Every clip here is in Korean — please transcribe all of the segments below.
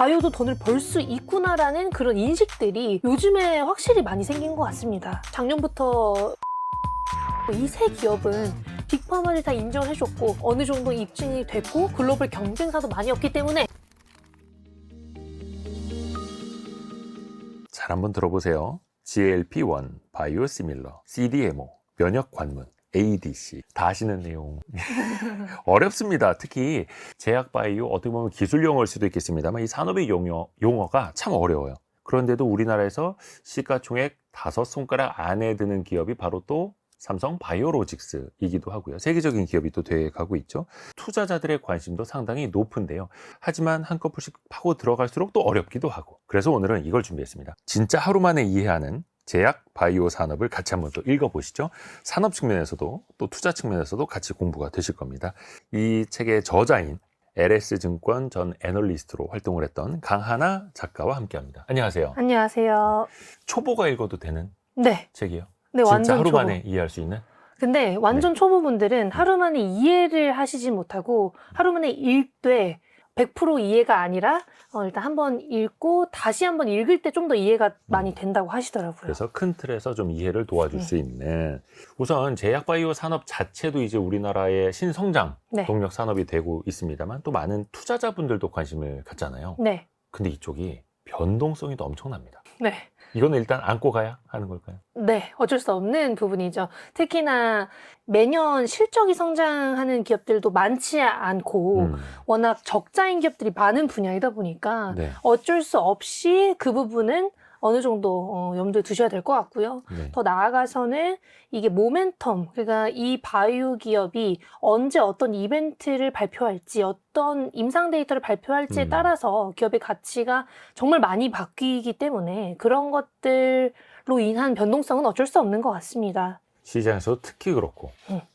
바이오도 돈을 벌 수 있구나라는 그런 인식들이 요즘에 확실히 많이 생긴 것 같습니다. 작년부터 이 세 기업은 빅파마를 다 인정해줬고 어느 정도 입증이 됐고 글로벌 경쟁사도 많이 없기 때문에 잘 한번 들어보세요. GLP-1, 바이오시밀러, CDMO, 면역 관문, ADC 다 아시는 내용. 어렵습니다. 특히 제약 바이오 어떻게 보면 기술 용어일 수도 있겠습니다만 이 산업의 용어가 참 어려워요. 그런데도 우리나라에서 시가총액 5손가락 안에 드는 기업이 바로 또 삼성 바이오로직스이기도 하고요. 세계적인 기업이 또 돼가고 있죠. 투자자들의 관심도 상당히 높은데요. 하지만 한꺼풀씩 파고 들어갈수록 또 어렵기도 하고. 그래서 오늘은 이걸 준비했습니다. 진짜 하루 만에 이해하는 제약 바이오 산업을 같이 한번 또 읽어보시죠. 산업 측면에서도 또 투자 측면에서도 같이 공부가 되실 겁니다. 이 책의 저자인 LS증권 전 애널리스트로 활동을 했던 강하나 작가와 함께합니다. 안녕하세요. 안녕하세요. 초보가 읽어도 되는 네. 책이에요. 네, 진짜 완전 하루 초보. 만에 이해할 수 있는? 근데 완전 초보분들은 하루 만에 이해를 하시지 못하고 하루 만에 읽되 100% 이해가 아니라 일단 한번 읽고 다시 한번 읽을 때 좀 더 이해가 많이 된다고 하시더라고요. 그래서 큰 틀에서 좀 이해를 도와줄 수 있는 우선 제약 바이오 산업 자체도 이제 우리나라의 신성장 네. 동력 산업이 되고 있습니다만 또 많은 투자자분들도 관심을 갖잖아요. 네. 근데 이쪽이 변동성이 또 엄청납니다. 네. 이거는 일단 안고 가야 하는 걸까요? 네, 어쩔 수 없는 부분이죠. 특히나 매년 실적이 성장하는 기업들도 많지 않고 워낙 적자인 기업들이 많은 분야이다 보니까 네. 어쩔 수 없이 그 부분은 어느 정도 염두에 두셔야 될 것 같고요. 네. 더 나아가서는 이게 모멘텀, 그러니까 이 바이오 기업이 언제 어떤 이벤트를 발표할지, 어떤 임상 데이터를 발표할지에 따라서 기업의 가치가 정말 많이 바뀌기 때문에 그런 것들로 인한 변동성은 어쩔 수 없는 것 같습니다. 시장에서 특히 그렇고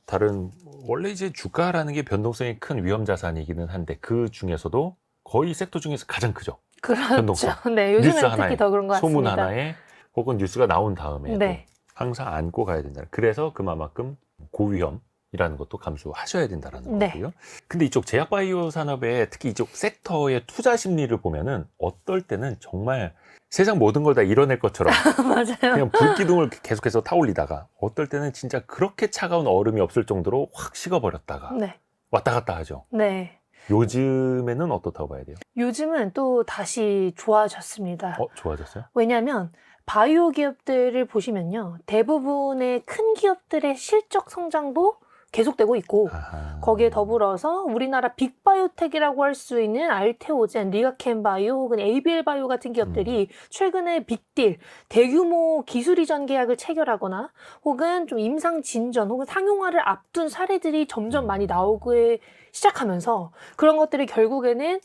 다른 원래 이제 주가라는 게 변동성이 큰 위험 자산이기는 한데 그 중에서도 거의 섹터 중에서 가장 크죠. 그렇죠. 변동성. 네, 뉴스 요즘엔 하나에, 특히 더 그런 것 같습니다. 소문 하나에 혹은 뉴스가 나온 다음에 네. 항상 안고 가야 된다. 그래서 그만큼 고위험이라는 것도 감수하셔야 된다는 네. 거고요. 근데 이쪽 제약 바이오 산업의 특히 이쪽 섹터의 투자 심리를 보면은 어떨 때는 정말 세상 모든 걸 다 이뤄낼 것처럼 맞아요. 그냥 불기둥을 계속해서 타올리다가 어떨 때는 진짜 그렇게 차가운 얼음이 없을 정도로 확 식어버렸다가 네. 왔다 갔다 하죠. 네. 요즘에는 어떻다고 봐야 돼요? 요즘은 또 다시 좋아졌습니다. 좋아졌어요? 왜냐하면 바이오 기업들을 보시면요. 대부분의 큰 기업들의 실적 성장도 계속되고 있고 아하. 거기에 더불어서 우리나라 빅바이오텍이라고 할 수 있는 알테오젠, 리가켄바이오 혹은 ABL바이오 같은 기업들이 최근에 빅딜, 대규모 기술 이전 계약을 체결하거나 혹은 좀 임상 진전 혹은 상용화를 앞둔 사례들이 점점 많이 나오기 시작하면서 그런 것들이 결국에는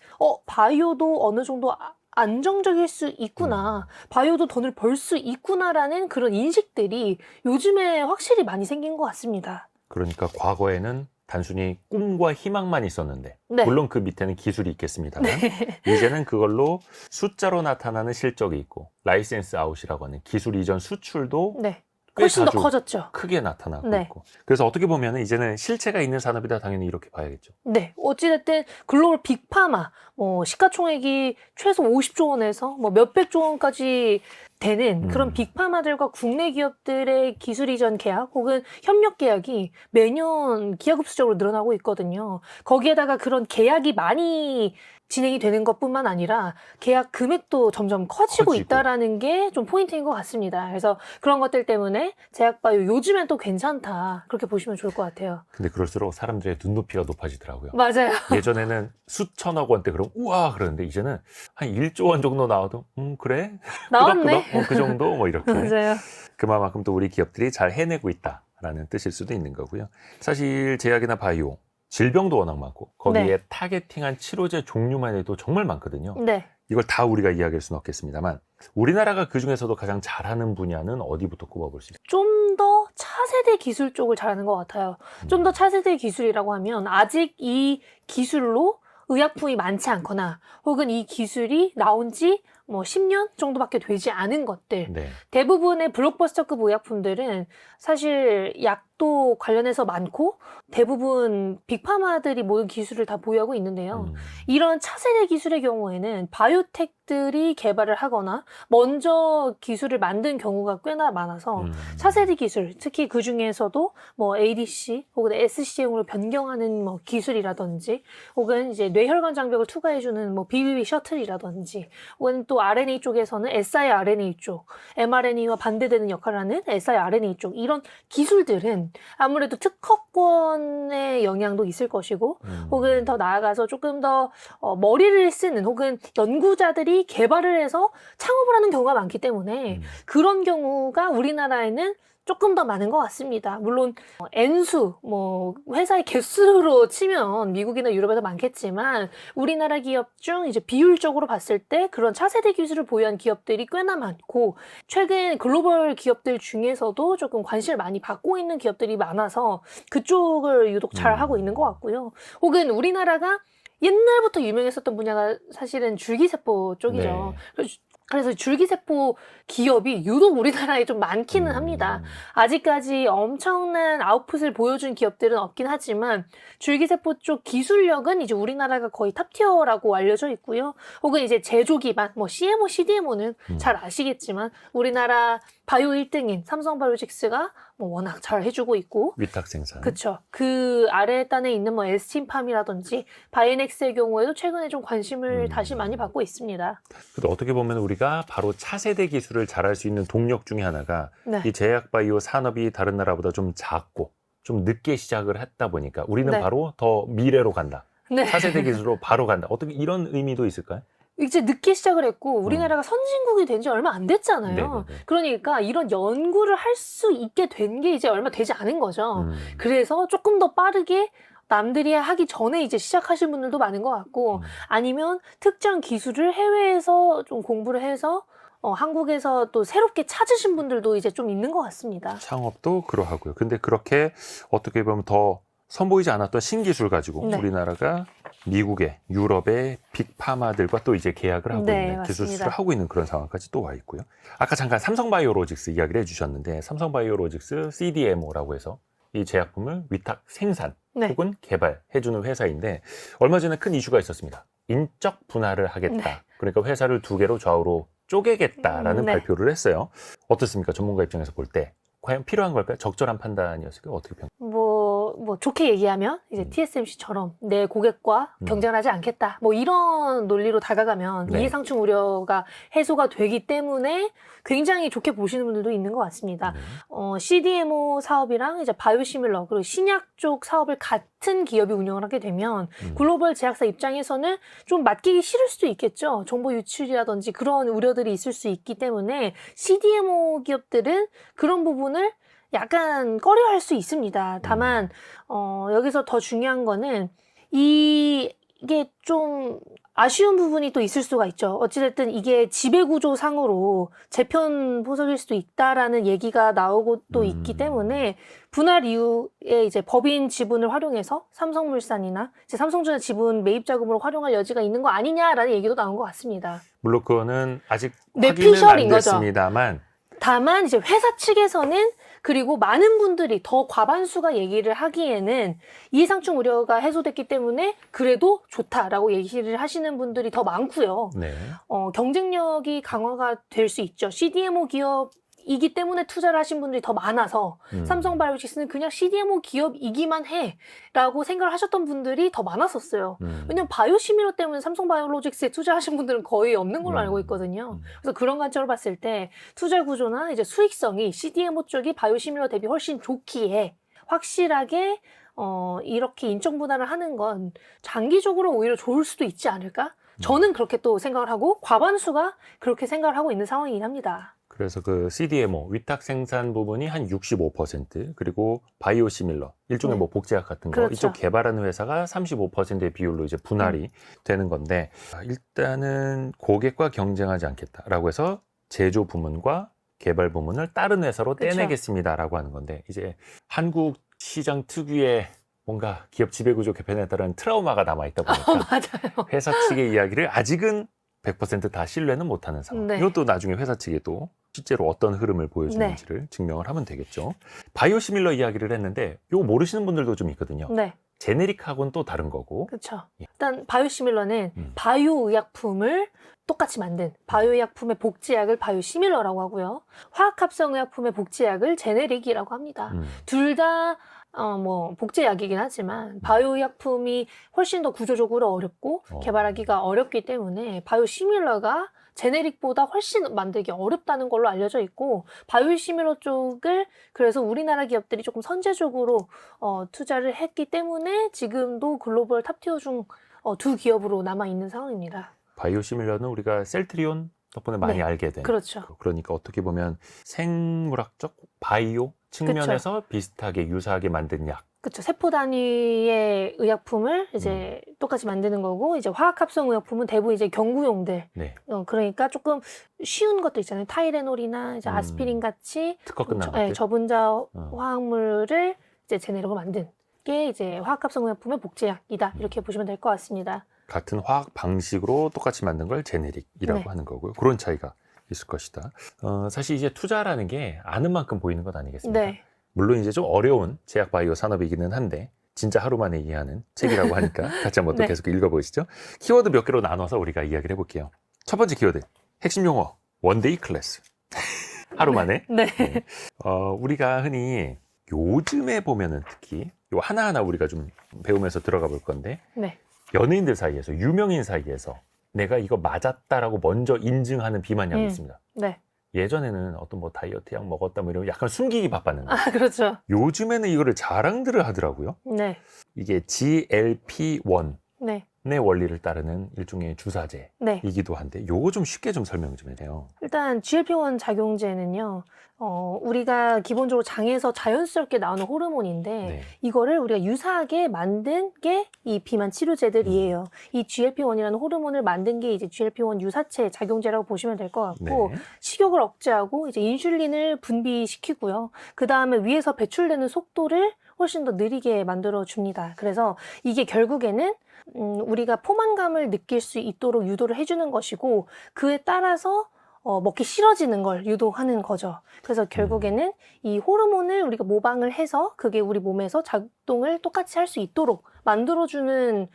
바이오도 어느 정도 안정적일 수 있구나. 바이오도 돈을 벌 수 있구나라는 그런 인식들이 요즘에 확실히 많이 생긴 것 같습니다. 그러니까 과거에는 단순히 꿈과 희망만 있었는데 네. 물론 그 밑에는 기술이 있겠습니다만 이제는 그걸로 숫자로 나타나는 실적이 있고 라이센스 아웃이라고 하는 기술 이전 수출도 네. 꽤 훨씬 더 자주 커졌죠. 크게 나타나고 네. 있고 그래서 어떻게 보면 이제는 실체가 있는 산업이다 당연히 이렇게 봐야겠죠. 네. 어찌됐든 글로벌 빅파마, 시가총액이 최소 50조 원에서 몇백조 원까지 되는 그런 빅파마들과 국내 기업들의 기술 이전 계약 혹은 협력 계약이 매년 기하급수적으로 늘어나고 있거든요. 거기에다가 그런 계약이 많이 진행이 되는 것뿐만 아니라 계약 금액도 점점 커지고 있다라는 게 좀 포인트인 것 같습니다. 그래서 그런 것들 때문에 제약바이오 요즘엔 또 괜찮다. 그렇게 보시면 좋을 것 같아요. 근데 그럴수록 사람들의 눈높이가 높아지더라고요. 맞아요. 예전에는 수천억 원대 그럼 우와 그러는데 이제는 한 1조 원 정도 나와도 그래? 나왔네. 끄덕끄덕 그 정도 뭐 이렇게 맞아요. 그만큼 또 우리 기업들이 잘 해내고 있다라는 뜻일 수도 있는 거고요. 사실 제약이나 바이오 질병도 워낙 많고 거기에 네. 타겟팅한 치료제 종류만 해도 정말 많거든요. 네. 이걸 다 우리가 이야기할 수는 없겠습니다만 우리나라가 그중에서도 가장 잘하는 분야는 어디부터 꼽아볼 수 있어요? 좀 더 차세대 기술 쪽을 잘하는 것 같아요. 좀 더 차세대 기술이라고 하면 아직 이 기술로 의약품이 많지 않거나 혹은 이 기술이 나온 지 뭐 10년 정도밖에 되지 않은 것들. 네. 대부분의 블록버스터급 의약품들은 사실 약도 관련해서 많고 대부분 빅파마들이 모든 기술을 다 보유하고 있는데요. 이런 차세대 기술의 경우에는 바이오텍들이 개발을 하거나 먼저 기술을 만든 경우가 꽤나 많아서 차세대 기술, 특히 그 중에서도 뭐 ADC 혹은 SC형으로 변경하는 뭐 기술이라든지 혹은 이제 뇌혈관 장벽을 투과해주는 뭐 BBB 셔틀이라든지 혹은 또 RNA 쪽에서는 siRNA 쪽, mRNA와 반대되는 역할을 하는 siRNA 쪽 이런 기술들은 아무래도 특허권의 영향도 있을 것이고 혹은 더 나아가서 조금 더 머리를 쓰는 혹은 연구자들이 개발을 해서 창업을 하는 경우가 많기 때문에 그런 경우가 우리나라에는 조금 더 많은 것 같습니다. 물론 N수, 뭐 회사의 개수로 치면 미국이나 유럽에도 많겠지만 우리나라 기업 중 이제 비율적으로 봤을 때 그런 차세대 기술을 보유한 기업들이 꽤나 많고 최근 글로벌 기업들 중에서도 조금 관심을 많이 받고 있는 기업들이 많아서 그쪽을 유독 잘 하고 있는 것 같고요. 혹은 우리나라가 옛날부터 유명했었던 분야가 사실은 줄기세포 쪽이죠. 그래서 줄기세포 기업이 유독 우리나라에 좀 많기는 합니다. 아직까지 엄청난 아웃풋을 보여준 기업들은 없긴 하지만 줄기세포 쪽 기술력은 이제 우리나라가 거의 탑티어라고 알려져 있고요. 혹은 이제 제조 기반, 뭐 CMO, CDMO는 잘 아시겠지만 우리나라 바이오 1등인 삼성바이오로직스가 뭐 워낙 잘 해주고 있고 위탁 생산. 그렇죠. 그 아래 단에 있는 뭐 에스틴팜이라든지 바이넥스의 경우에도 최근에 좀 관심을 다시 많이 받고 있습니다. 근데 어떻게 보면 우리가 바로 차세대 기술을 잘할 수 있는 동력 중에 하나가 네. 이 제약바이오 산업이 다른 나라보다 좀 작고 좀 늦게 시작을 했다 보니까 우리는 네. 바로 더 미래로 간다. 네. 차세대 기술로 바로 간다. 어떻게 이런 의미도 있을까요? 이제 늦게 시작을 했고 우리나라가 선진국이 된 지 얼마 안 됐잖아요. 네네네. 그러니까 이런 연구를 할 수 있게 된 게 이제 얼마 되지 않은 거죠. 그래서 조금 더 빠르게 남들이 하기 전에 이제 시작하신 분들도 많은 것 같고 아니면 특정 기술을 해외에서 좀 공부를 해서 한국에서 또 새롭게 찾으신 분들도 이제 좀 있는 것 같습니다. 창업도 그러하고요. 근데 그렇게 어떻게 보면 더 선보이지 않았던 신기술 가지고 네. 우리나라가 미국의, 유럽의 빅파마들과 또 이제 계약을 하고 네, 있는 기술 맞습니다. 수출을 하고 있는 그런 상황까지 또 와 있고요. 아까 잠깐 삼성바이오로직스 이야기를 해주셨는데 삼성바이오로직스 CDMO라고 해서 이 제약품을 위탁 생산 네. 혹은 개발해주는 회사인데 얼마 전에 큰 이슈가 있었습니다. 인적 분할을 하겠다. 네. 그러니까 회사를 두 개로 좌우로 쪼개겠다라는 네. 발표를 했어요. 어떻습니까? 전문가 입장에서 볼 때. 과연 필요한 걸까요? 적절한 판단이었을까요? 어떻게 평가해요? 뭐 좋게 얘기하면 이제 TSMC처럼 내 고객과 경쟁을 하지 않겠다. 뭐 이런 논리로 다가가면 네. 이해상충 우려가 해소가 되기 때문에 굉장히 좋게 보시는 분들도 있는 것 같습니다. CDMO 사업이랑 이제 바이오시밀러 그리고 신약 쪽 사업을 같은 기업이 운영을 하게 되면 글로벌 제약사 입장에서는 좀 맡기기 싫을 수도 있겠죠. 정보 유출이라든지 그런 우려들이 있을 수 있기 때문에 CDMO 기업들은 그런 부분을 약간 꺼려할 수 있습니다. 다만 여기서 더 중요한 거는 이게 좀 아쉬운 부분이 또 있을 수가 있죠. 어찌됐든 이게 지배구조상으로 재편 포석일 수도 있다라는 얘기가 나오고 또 있기 때문에 분할 이후에 이제 법인 지분을 활용해서 삼성물산이나 이제 삼성전자 지분 매입 자금으로 활용할 여지가 있는 거 아니냐라는 얘기도 나온 것 같습니다. 물론 그거는 아직 네, 확인은 피셜인 안 거죠. 됐습니다만 다만 이제 회사 측에서는 그리고 많은 분들이 더 과반수가 얘기를 하기에는 이해상충 우려가 해소됐기 때문에 그래도 좋다라고 얘기를 하시는 분들이 더 많고요. 네. 경쟁력이 강화가 될 수 있죠. CDMO 기업이기 때문에 투자를 하신 분들이 더 많아서 삼성바이오로직스는 그냥 CDMO 기업이기만 해라고 생각을 하셨던 분들이 더 많았었어요. 왜냐면 바이오시밀러 때문에 삼성바이오로직스에 투자하신 분들은 거의 없는 걸로 알고 있거든요. 그래서 그런 관점으로 봤을 때 투자 구조나 이제 수익성이 CDMO 쪽이 바이오시밀러 대비 훨씬 좋기에 확실하게 이렇게 인적 분할을 하는 건 장기적으로 오히려 좋을 수도 있지 않을까? 저는 그렇게 또 생각을 하고 과반수가 그렇게 생각을 하고 있는 상황이긴 합니다. 그래서 그 CDMO 위탁 생산 부분이 한 65% 그리고 바이오시밀러 일종의 네. 뭐 복제약 같은 거 그렇죠. 이쪽 개발하는 회사가 35%의 비율로 이제 분할이 되는 건데 일단은 고객과 경쟁하지 않겠다라고 해서 제조 부문과 개발 부문을 다른 회사로 그쵸. 떼내겠습니다라고 하는 건데 이제 한국 시장 특유의 뭔가 기업 지배구조 개편에 따른 트라우마가 남아있다 보니까 맞아요. 회사 측의 이야기를 아직은 100%다 신뢰는 못하는 상황. 네. 이것도 나중에 회사 측에도 실제로 어떤 흐름을 보여주는지를 증명을 하면 되겠죠. 바이오시밀러 이야기를 했는데 이거 모르시는 분들도 좀 있거든요. 네. 제네릭하고는 또 다른 거고. 그렇죠. 예. 일단 바이오시밀러는 음. 바이오의약품을 똑같이 만든 바이오의약품의 복제약을 바이오시밀러라고 하고요. 화학합성의약품의 복제약을 제네릭이라고 합니다. 둘 다 뭐 복제약이긴 하지만 바이오의약품이 훨씬 더 구조적으로 어렵고 개발하기가 어렵기 때문에 바이오시밀러가 제네릭보다 훨씬 만들기 어렵다는 걸로 알려져 있고, 바이오시밀러 쪽을 그래서 우리나라 기업들이 조금 선제적으로 투자를 했기 때문에 지금도 글로벌 탑티어 중 두 기업으로 남아 있는 상황입니다. 바이오시밀러는 우리가 셀트리온 덕분에 많이 네. 알게 된. 그렇죠. 그러니까 어떻게 보면 생물학적 바이오 측면에서 비슷하게 유사하게 만든 약. 그렇죠. 세포 단위의 의약품을 이제 똑같이 만드는 거고, 이제 화학합성 의약품은 대부분 이제 경구용들. 네. 그러니까 조금 쉬운 것도 있잖아요. 타이레놀이나 이제 아스피린 같이 특허 끝난 것들. 저분자 화학물을 이제 제네릭으로 만든 게 이제 화학합성 의약품의 복제약이다. 이렇게 보시면 될 것 같습니다. 같은 화학 방식으로 똑같이 만든 걸 제네릭이라고 네. 하는 거고요. 그런 차이가 있을 것이다. 사실 이제 투자라는 게 아는 만큼 보이는 것 아니겠습니까? 네. 물론 이제 좀 어려운 제약 바이오 산업이기는 한데 진짜 하루 만에 이해하는 책이라고 하니까 같이 한번 또 네. 계속 읽어보시죠. 키워드 몇 개로 나눠서 우리가 이야기를 해볼게요. 첫 번째 키워드, 핵심 용어, 원데이 클래스. 하루 만에. 네. 네. 우리가 흔히 요즘에 보면은 특히 요 하나하나 우리가 좀 배우면서 들어가 볼 건데, 네. 연예인들 사이에서, 유명인 사이에서 내가 이거 맞았다라고 먼저 인증하는 비만약이 있습니다. 네. 예전에는 어떤 뭐 다이어트 약 먹었다 뭐 이러면 약간 숨기기 바빴는데 그렇죠. 요즘에는 이거를 자랑들을 하더라고요. 네. 이게 GLP-1의 네. 원리를 따르는 일종의 주사제이기도 네. 한데 요거 좀 쉽게 좀 설명 좀 해주세요. 일단 GLP-1 작용제는요, 우리가 기본적으로 장에서 자연스럽게 나오는 호르몬인데, 네. 이거를 우리가 유사하게 만든 게 이 비만 치료제들이에요. 이 GLP-1이라는 호르몬을 만든 게 이제 GLP-1 유사체 작용제라고 보시면 될 것 같고, 네. 식욕을 억제하고 이제 인슐린을 분비시키고요. 그 다음에 위에서 배출되는 속도를 훨씬 더 느리게 만들어 줍니다. 그래서 이게 결국에는 우리가 포만감을 느낄 수 있도록 유도를 해주는 것이고, 그에 따라서 먹기 싫어지는 걸 유도하는 거죠. 그래서 결국에는 이 호르몬을 우리가 모방을 해서 그게 우리 몸에서 작동을 똑같이 할 수 있도록 만들어주는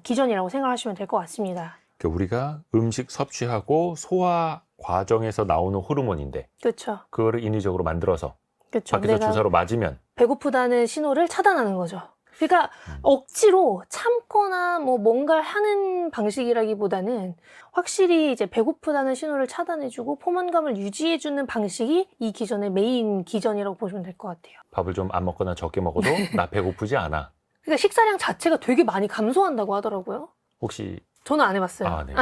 기전이라고 생각하시면 될 것 같습니다. 그러니까 우리가 음식 섭취하고 소화 과정에서 나오는 호르몬인데 그렇죠. 그거를 인위적으로 만들어서 그렇죠. 밖에서 내가 주사로 맞으면 배고프다는 신호를 차단하는 거죠. 그러니까 억지로 참거나 뭐 뭔가를 하는 방식이라기보다는 확실히 이제 배고프다는 신호를 차단해주고 포만감을 유지해주는 방식이 이 기전의 메인 기전이라고 보시면 될 것 같아요. 밥을 좀 안 먹거나 적게 먹어도 나 배고프지 않아. 그러니까 식사량 자체가 되게 많이 감소한다고 하더라고요. 혹시 저는 안 해봤어요. 아, 네.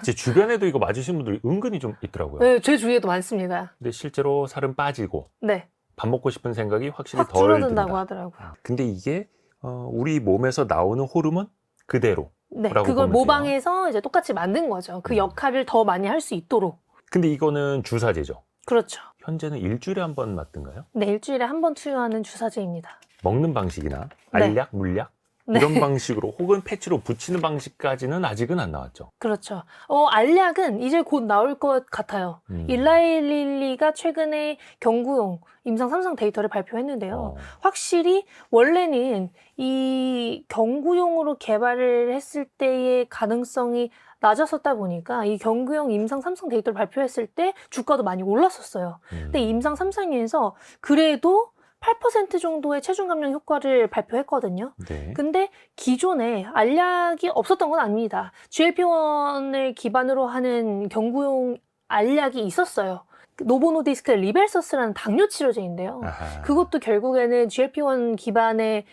제 주변에도 이거 맞으신 분들이 은근히 좀 있더라고요. 네, 제 주위에도 많습니다. 근데 실제로 살은 빠지고 네, 밥 먹고 싶은 생각이 확실히 확 덜 줄어든다고 든다. 하더라고요. 근데 이게 우리 몸에서 나오는 호르몬 그대로. 네, 라고 그걸 보면 모방해서 이제 똑같이 만든 거죠. 그 역할을 더 많이 할 수 있도록. 근데 이거는 주사제죠. 그렇죠. 현재는 일주일에 한 번 맞던가요? 네, 일주일에 한 번 투여하는 주사제입니다. 먹는 방식이나 네. 알약, 물약 네. 이런 방식으로 혹은 패치로 붙이는 방식까지는 아직은 안 나왔죠. 그렇죠. 알약은 이제 곧 나올 것 같아요. 일라일릴리가 최근에 경구용 임상 3상 데이터를 발표했는데요. 확실히 원래는 이 경구용으로 개발을 했을 때의 가능성이 낮았었다 보니까 이 경구용 임상 3상 데이터를 발표했을 때 주가도 많이 올랐었어요. 근데 임상 3상에서 그래도 8% 정도의 체중 감량 효과를 발표했거든요. 네. 근데 기존에 알약이 없었던 건 아닙니다. GLP-1을 기반으로 하는 경구용 알약이 있었어요. 노보노디스크의 리벨서스라는 당뇨 치료제인데요. 아하. 그것도 결국에는 GLP-1 기반의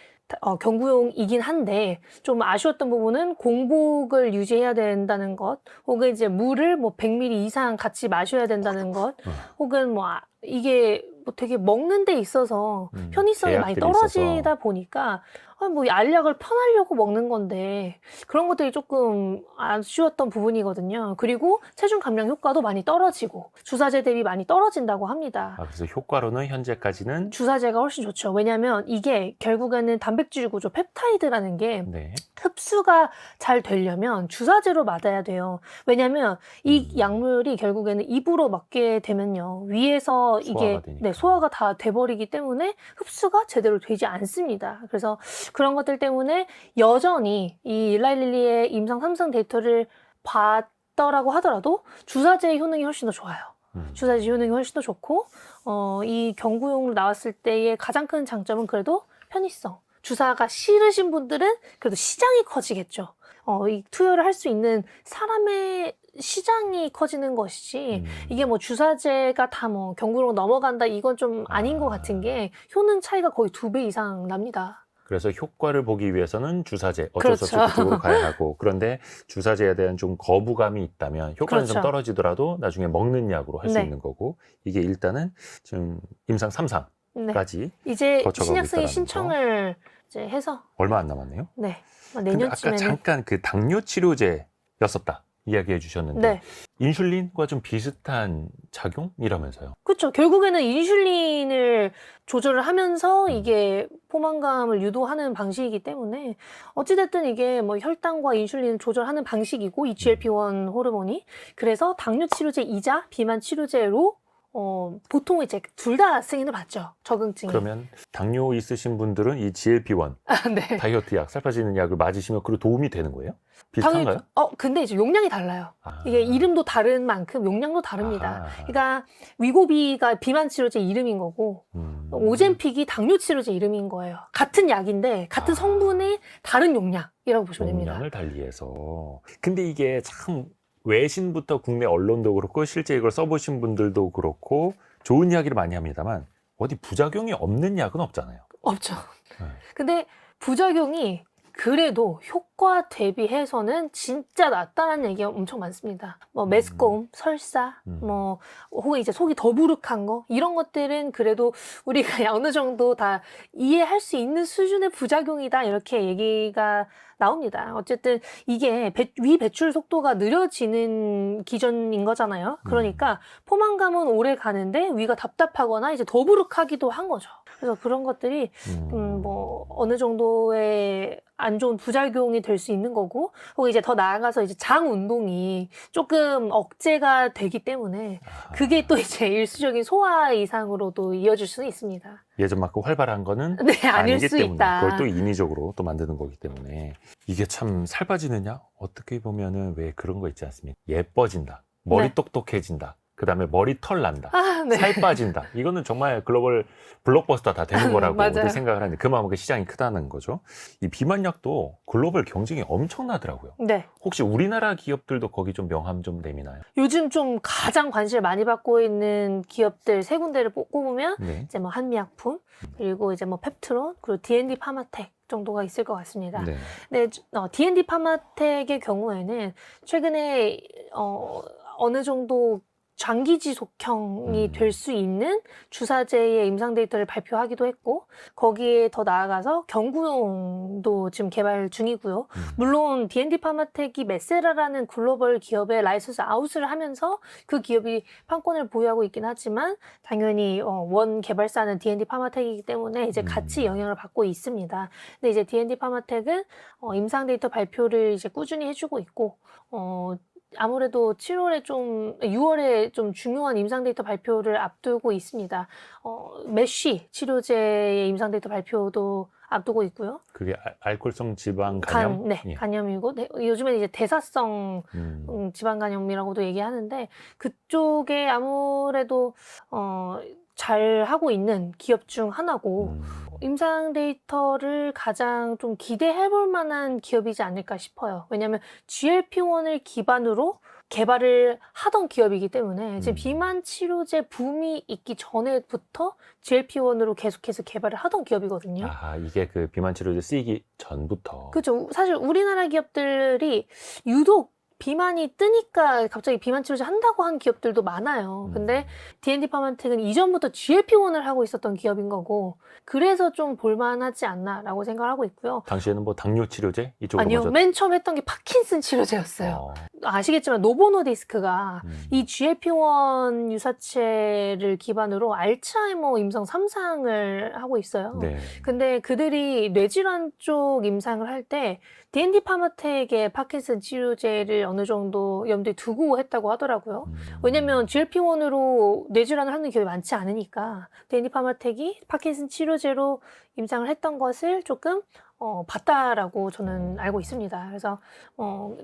경구용이긴 한데 좀 아쉬웠던 부분은 공복을 유지해야 된다는 것, 혹은 이제 물을 뭐 100ml 이상 같이 마셔야 된다는 것, 혹은 뭐 이게 뭐 되게 먹는 데 있어서 편의성이 많이 제약들이 떨어지다 있어서. 보니까 아니, 뭐 알약을 편하려고 먹는 건데 그런 것들이 조금 아쉬웠던 부분이거든요. 그리고 체중 감량 효과도 많이 떨어지고 주사제 대비 많이 떨어진다고 합니다. 그래서 효과로는 현재까지는 주사제가 훨씬 좋죠. 왜냐하면 이게 결국에는 단백질 구조 펩타이드라는 게 네. 흡수가 잘 되려면 주사제로 맞아야 돼요. 왜냐하면 이 약물이 결국에는 입으로 맞게 되면요. 위에서 이게 소화가 되니까. 소화가 다 돼버리기 때문에 흡수가 제대로 되지 않습니다. 그래서 그런 것들 때문에 여전히 이 일라일리의 임상 3상 데이터를 봤더라고 하더라도 주사제의 효능이 훨씬 더 좋아요. 주사제 효능이 훨씬 더 좋고 이 경구용으로 나왔을 때의 가장 큰 장점은 그래도 편의성. 주사가 싫으신 분들은 그래도 시장이 커지겠죠. 이 투여를 할 수 있는 사람의 시장이 커지는 것이지 이게 뭐 주사제가 다 뭐 경구로 넘어간다 이건 좀 아닌 것 같은 게 효능 차이가 거의 2배 이상 납니다. 그래서 효과를 보기 위해서는 주사제 어쩔 수 없이 그렇죠. 그쪽으로 가야 하고 그런데 주사제에 대한 좀 거부감이 있다면 효과는 좀 그렇죠. 떨어지더라도 나중에 먹는 약으로 할 수 네. 있는 거고 이게 일단은 지금 임상 3상까지 네. 이제 거쳐가고 신약승인 있다라는 신청을 이제 해서 얼마 안 남았네요. 네. 근데 아까 내년쯤에는 잠깐 그 당뇨 치료제였었다 이야기해 주셨는데 네. 인슐린과 좀 비슷한 작용이라면서요. 그렇죠. 결국에는 인슐린을 조절을 하면서 이게 포만감을 유도하는 방식이기 때문에 어찌됐든 이게 뭐 혈당과 인슐린을 조절하는 방식이고 이 GLP-1 호르몬이 그래서 당뇨 치료제이자 비만 치료제로 보통 이제 둘 다 승인을 받죠. 적응증이. 그러면 당뇨 있으신 분들은 이 GLP-1 네. 다이어트 약, 살 빠지는 약을 맞으시면 그리고 도움이 되는 거예요? 비슷한가요? 근데 이제 용량이 달라요. 이게 이름도 다른 만큼 용량도 다릅니다. 아하. 그러니까 위고비가 비만 치료제 이름인 거고 오젬픽이 당뇨 치료제 이름인 거예요. 같은 약인데 같은 성분의 다른 용량이라고 보시면 됩니다. 용량을 달리해서. 근데 이게 참 외신부터 국내 언론도 그렇고 실제 이걸 써보신 분들도 그렇고 좋은 이야기를 많이 합니다만 어디 부작용이 없는 약은 없잖아요. 없죠. 네. 근데 부작용이 그래도 효과 대비해서는 진짜 낫다는 얘기가 엄청 많습니다. 뭐 메스꺼움, 설사, 뭐 혹은 이제 속이 더부룩한 거 이런 것들은 그래도 우리가 어느 정도 다 이해할 수 있는 수준의 부작용이다 이렇게 얘기가 나옵니다. 어쨌든 이게 위 배출 속도가 느려지는 기전인 거잖아요. 그러니까 포만감은 오래 가는데 위가 답답하거나 이제 더부룩하기도 한 거죠. 그래서 그런 것들이 뭐 어느 정도의 안 좋은 부작용이 될 수 있는 거고, 혹은 이제 더 나아가서 이제 장 운동이 조금 억제가 되기 때문에 그게 또 이제 일시적인 소화 이상으로도 이어질 수는 있습니다. 예전만큼 활발한 거는 네, 아닐 아니기 수 때문에 있다. 그걸 또 인위적으로 또 만드는 거기 때문에 이게 참 살 빠지느냐? 어떻게 보면은 왜 그런 거 있지 않습니까? 예뻐진다, 머리 네. 똑똑해진다, 그 다음에 머리털 난다, 네. 살 빠진다. 이거는 정말 글로벌 블록버스터 다 되는 거라고 맞아요. 생각을 하는데 그만큼 시장이 크다는 거죠. 이 비만약도 글로벌 경쟁이 엄청나더라고요. 네. 혹시 우리나라 기업들도 거기 좀 명함 좀 내미나요? 요즘 좀 가장 관심을 많이 받고 있는 기업들 세 군데를 꼽으면 네. 이제 뭐 한미약품, 그리고 이제 뭐 펩트론, 그리고 D&D 파마텍 정도가 있을 것 같습니다. 네. 네, D&D 파마텍의 경우에는 최근에 어느 정도 장기 지속형이 될 수 있는 주사제의 임상 데이터를 발표하기도 했고, 거기에 더 나아가서 경구용도 지금 개발 중이고요. 물론 D&D 파마텍이 메세라라는 글로벌 기업의 라이선스 아웃을 하면서 그 기업이 판권을 보유하고 있긴 하지만 당연히 원 개발사는 D&D 파마텍이기 때문에 이제 같이 영향을 받고 있습니다. 근데 이제 D&D 파마텍은 임상 데이터 발표를 이제 꾸준히 해주고 있고, 아무래도 6월에 좀 중요한 임상 데이터 발표를 앞두고 있습니다. 메쉬 치료제의 임상 데이터 발표도 앞두고 있고요. 그게 알코올성 지방 간염? 네, 예. 간염이고, 요즘에는 이제 대사성 지방 간염이라고도 얘기하는데, 그쪽에 아무래도 잘 하고 있는 기업 중 하나고, 임상 데이터를 가장 좀 기대해 볼 만한 기업이지 않을까 싶어요. 왜냐하면 GLP-1을 기반으로 개발을 하던 기업이기 때문에 지금 비만 치료제 붐이 있기 전에부터 GLP-1으로 계속해서 개발을 하던 기업이거든요. 아, 이게 그 비만 치료제 쓰이기 전부터. 그렇죠. 사실 우리나라 기업들이 유독 비만이 뜨니까 갑자기 비만 치료제 한다고 한 기업들도 많아요. 근데 D&D 파마텍은 이전부터 GLP-1을 하고 있었던 기업인 거고 그래서 좀 볼만하지 않나라고 생각을 하고 있고요. 당시에는 뭐 당뇨 치료제 이쪽으로 아니요, 먼저 맨 처음 했던 게 파킨슨 치료제였어요. 아시겠지만 노보노디스크가 이 GLP-1 유사체를 기반으로 알츠하이머 임상 3상을 하고 있어요. 네. 근데 그들이 뇌질환 쪽 임상을 할 때 D&D 파마텍의 파킨슨 치료제를 어느 정도 염두에 두고 했다고 하더라고요. 왜냐면 GLP-1으로 뇌질환을 하는 기업이 많지 않으니까 D&D 파마텍이 파킨슨 치료제로 임상을 했던 것을 조금 봤다라고 저는 알고 있습니다. 그래서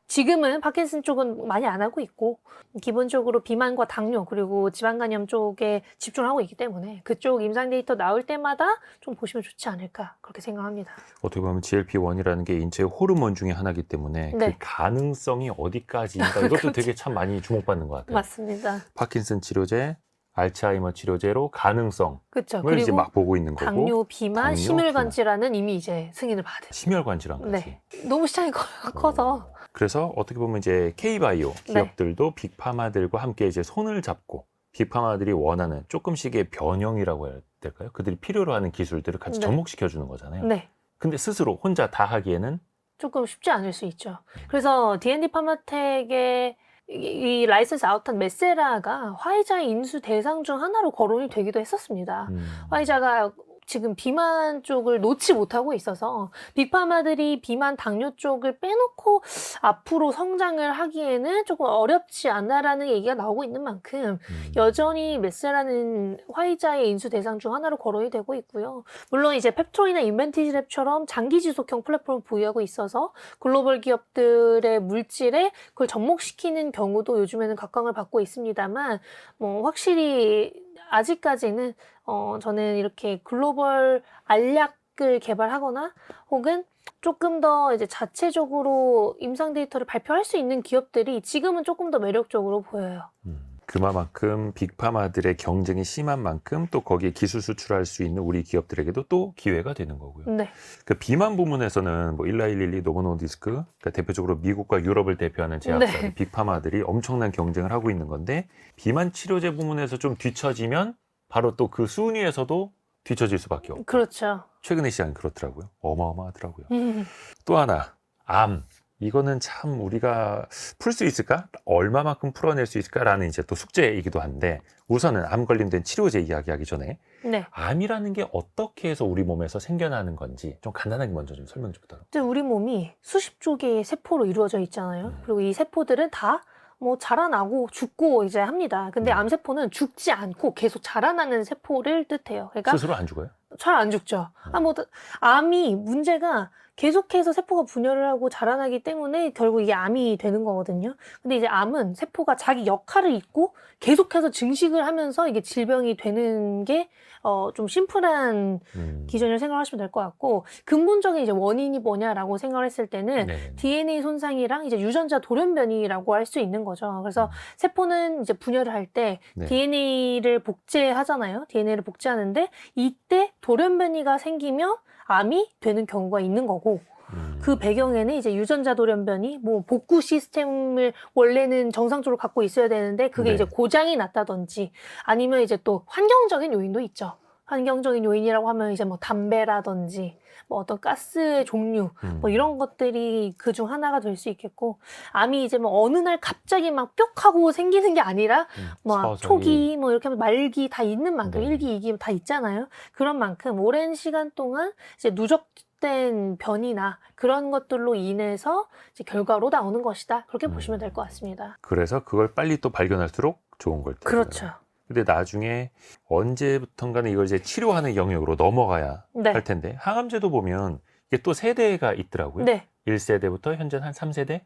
지금은 파킨슨 쪽은 많이 안 하고 있고 기본적으로 비만과 당뇨 그리고 지방간염 쪽에 집중을 하고 있기 때문에 그쪽 임상 데이터 나올 때마다 좀 보시면 좋지 않을까 그렇게 생각합니다. 어떻게 보면 GLP-1이라는 게 인체의 호르몬 중에 하나이기 때문에 네. 그 가능성이 어디까지인가 이것도 되게 참 많이 주목받는 것 같아요. 맞습니다. 파킨슨 치료제, 알츠하이머 치료제로 가능성을 그렇죠. 이제 그리고 막 보고 있는 거고 당뇨, 비만, 당뇨, 심혈관 질환은 이미 이제 승인을 받은. 심혈관 질환까지. 네. 너무 시장이 커서. 그래서 어떻게 보면 이제 K바이오 기업들도 빅파마들과 함께 이제 손을 잡고 빅파마들이 원하는 조금씩의 변형이라고 해야 될까요? 그들이 필요로 하는 기술들을 같이 네. 접목시켜 주는 거잖아요. 네. 근데 스스로 혼자 다 하기에는 조금 쉽지 않을 수 있죠. 그래서 D&D 파마텍의 이 라이선스 아웃한 메세라가 화이자의 인수 대상 중 하나로 거론이 되기도 했었습니다. 화이자가 지금 비만 쪽을 놓지 못하고 있어서 빅파마들이 비만 당뇨 쪽을 빼놓고 앞으로 성장을 하기에는 조금 어렵지 않나라는 얘기가 나오고 있는 만큼 여전히 메세라는 화이자의 인수 대상 중 하나로 거론이 되고 있고요. 물론 이제 펩토이나 인벤티지랩처럼 장기 지속형 플랫폼을 보유하고 있어서 글로벌 기업들의 물질에 그걸 접목시키는 경우도 요즘에는 각광을 받고 있습니다만 확실히 아직까지는 저는 이렇게 글로벌 알약을 개발하거나 혹은 조금 더 이제 자체적으로 임상 데이터를 발표할 수 있는 기업들이 지금은 조금 더 매력적으로 보여요. 그만큼 빅파마들의 경쟁이 심한 만큼 또 거기에 기술 수출할 수 있는 우리 기업들에게도 또 기회가 되는 거고요. 네. 그 비만 부문에서는 뭐 일라일릴리, 노보노디스크, 그러니까 대표적으로 미국과 유럽을 대표하는 제약사들, 네. 빅파마들이 엄청난 경쟁을 하고 있는 건데 비만 치료제 부문에서 좀 뒤처지면 바로 또 그 순위에서도 뒤처질 수밖에 없고. 그렇죠. 최근의 시장이 그렇더라고요. 어마어마하더라고요. 또 하나, 암. 이거는 참 우리가 풀 수 있을까? 얼마만큼 풀어낼 수 있을까라는 이제 또 숙제이기도 한데 우선은 암 관련된 치료제 이야기하기 전에 네. 암이라는 게 어떻게 해서 우리 몸에서 생겨나는 건지 좀 간단하게 먼저 좀 설명 좀 부탁드립니다. 이제 우리 몸이 수십조 개의 세포로 이루어져 있잖아요. 그리고 이 세포들은 다 자라나고 죽고 이제 합니다. 근데 암세포는 죽지 않고 계속 자라나는 세포를 뜻해요. 그러니까 스스로 안 죽어요? 잘 안 죽죠. 암이 문제가 계속해서 세포가 분열을 하고 자라나기 때문에 결국 이게 암이 되는 거거든요. 근데 이제 암은 세포가 자기 역할을 잊고 계속해서 증식을 하면서 이게 질병이 되는 게 좀 심플한 기전을 생각하시면 될 것 같고 근본적인 이제 원인이 뭐냐라고 생각을 했을 때는 DNA 손상이랑 이제 유전자 돌연변이라고 할 수 있는 거죠. 그래서 세포는 이제 분열을 할 때 DNA를 복제하잖아요. DNA를 복제하는데 이때 돌연변이가 생기면 암이 되는 경우가 있는 거고 그 배경에는 이제 유전자 돌연변이 복구 시스템을 원래는 정상적으로 갖고 있어야 되는데 그게 이제 고장이 났다든지 아니면 이제 또 환경적인 요인도 있죠. 환경적인 요인이라고 하면 이제 담배라든지 어떤 가스의 종류 이런 것들이 그중 하나가 될 수 있겠고 암이 이제 어느 날 갑자기 막 뿅 하고 생기는 게 아니라 초기 이렇게 하면 말기 다 있는 만큼 1기, 2기 다 있잖아요. 그런 만큼 오랜 시간 동안 이제 누적된 변이나 그런 것들로 인해서 이제 결과로 나오는 것이다. 그렇게 보시면 될 것 같습니다. 그래서 그걸 빨리 또 발견할수록 좋은 걸 테고요. 그렇죠. 근데 나중에 언제부턴가는 이걸 이제 치료하는 영역으로 넘어가야 할 텐데 항암제도 보면 이게 또 세대가 있더라고요. 1세대부터 현재 한 3세대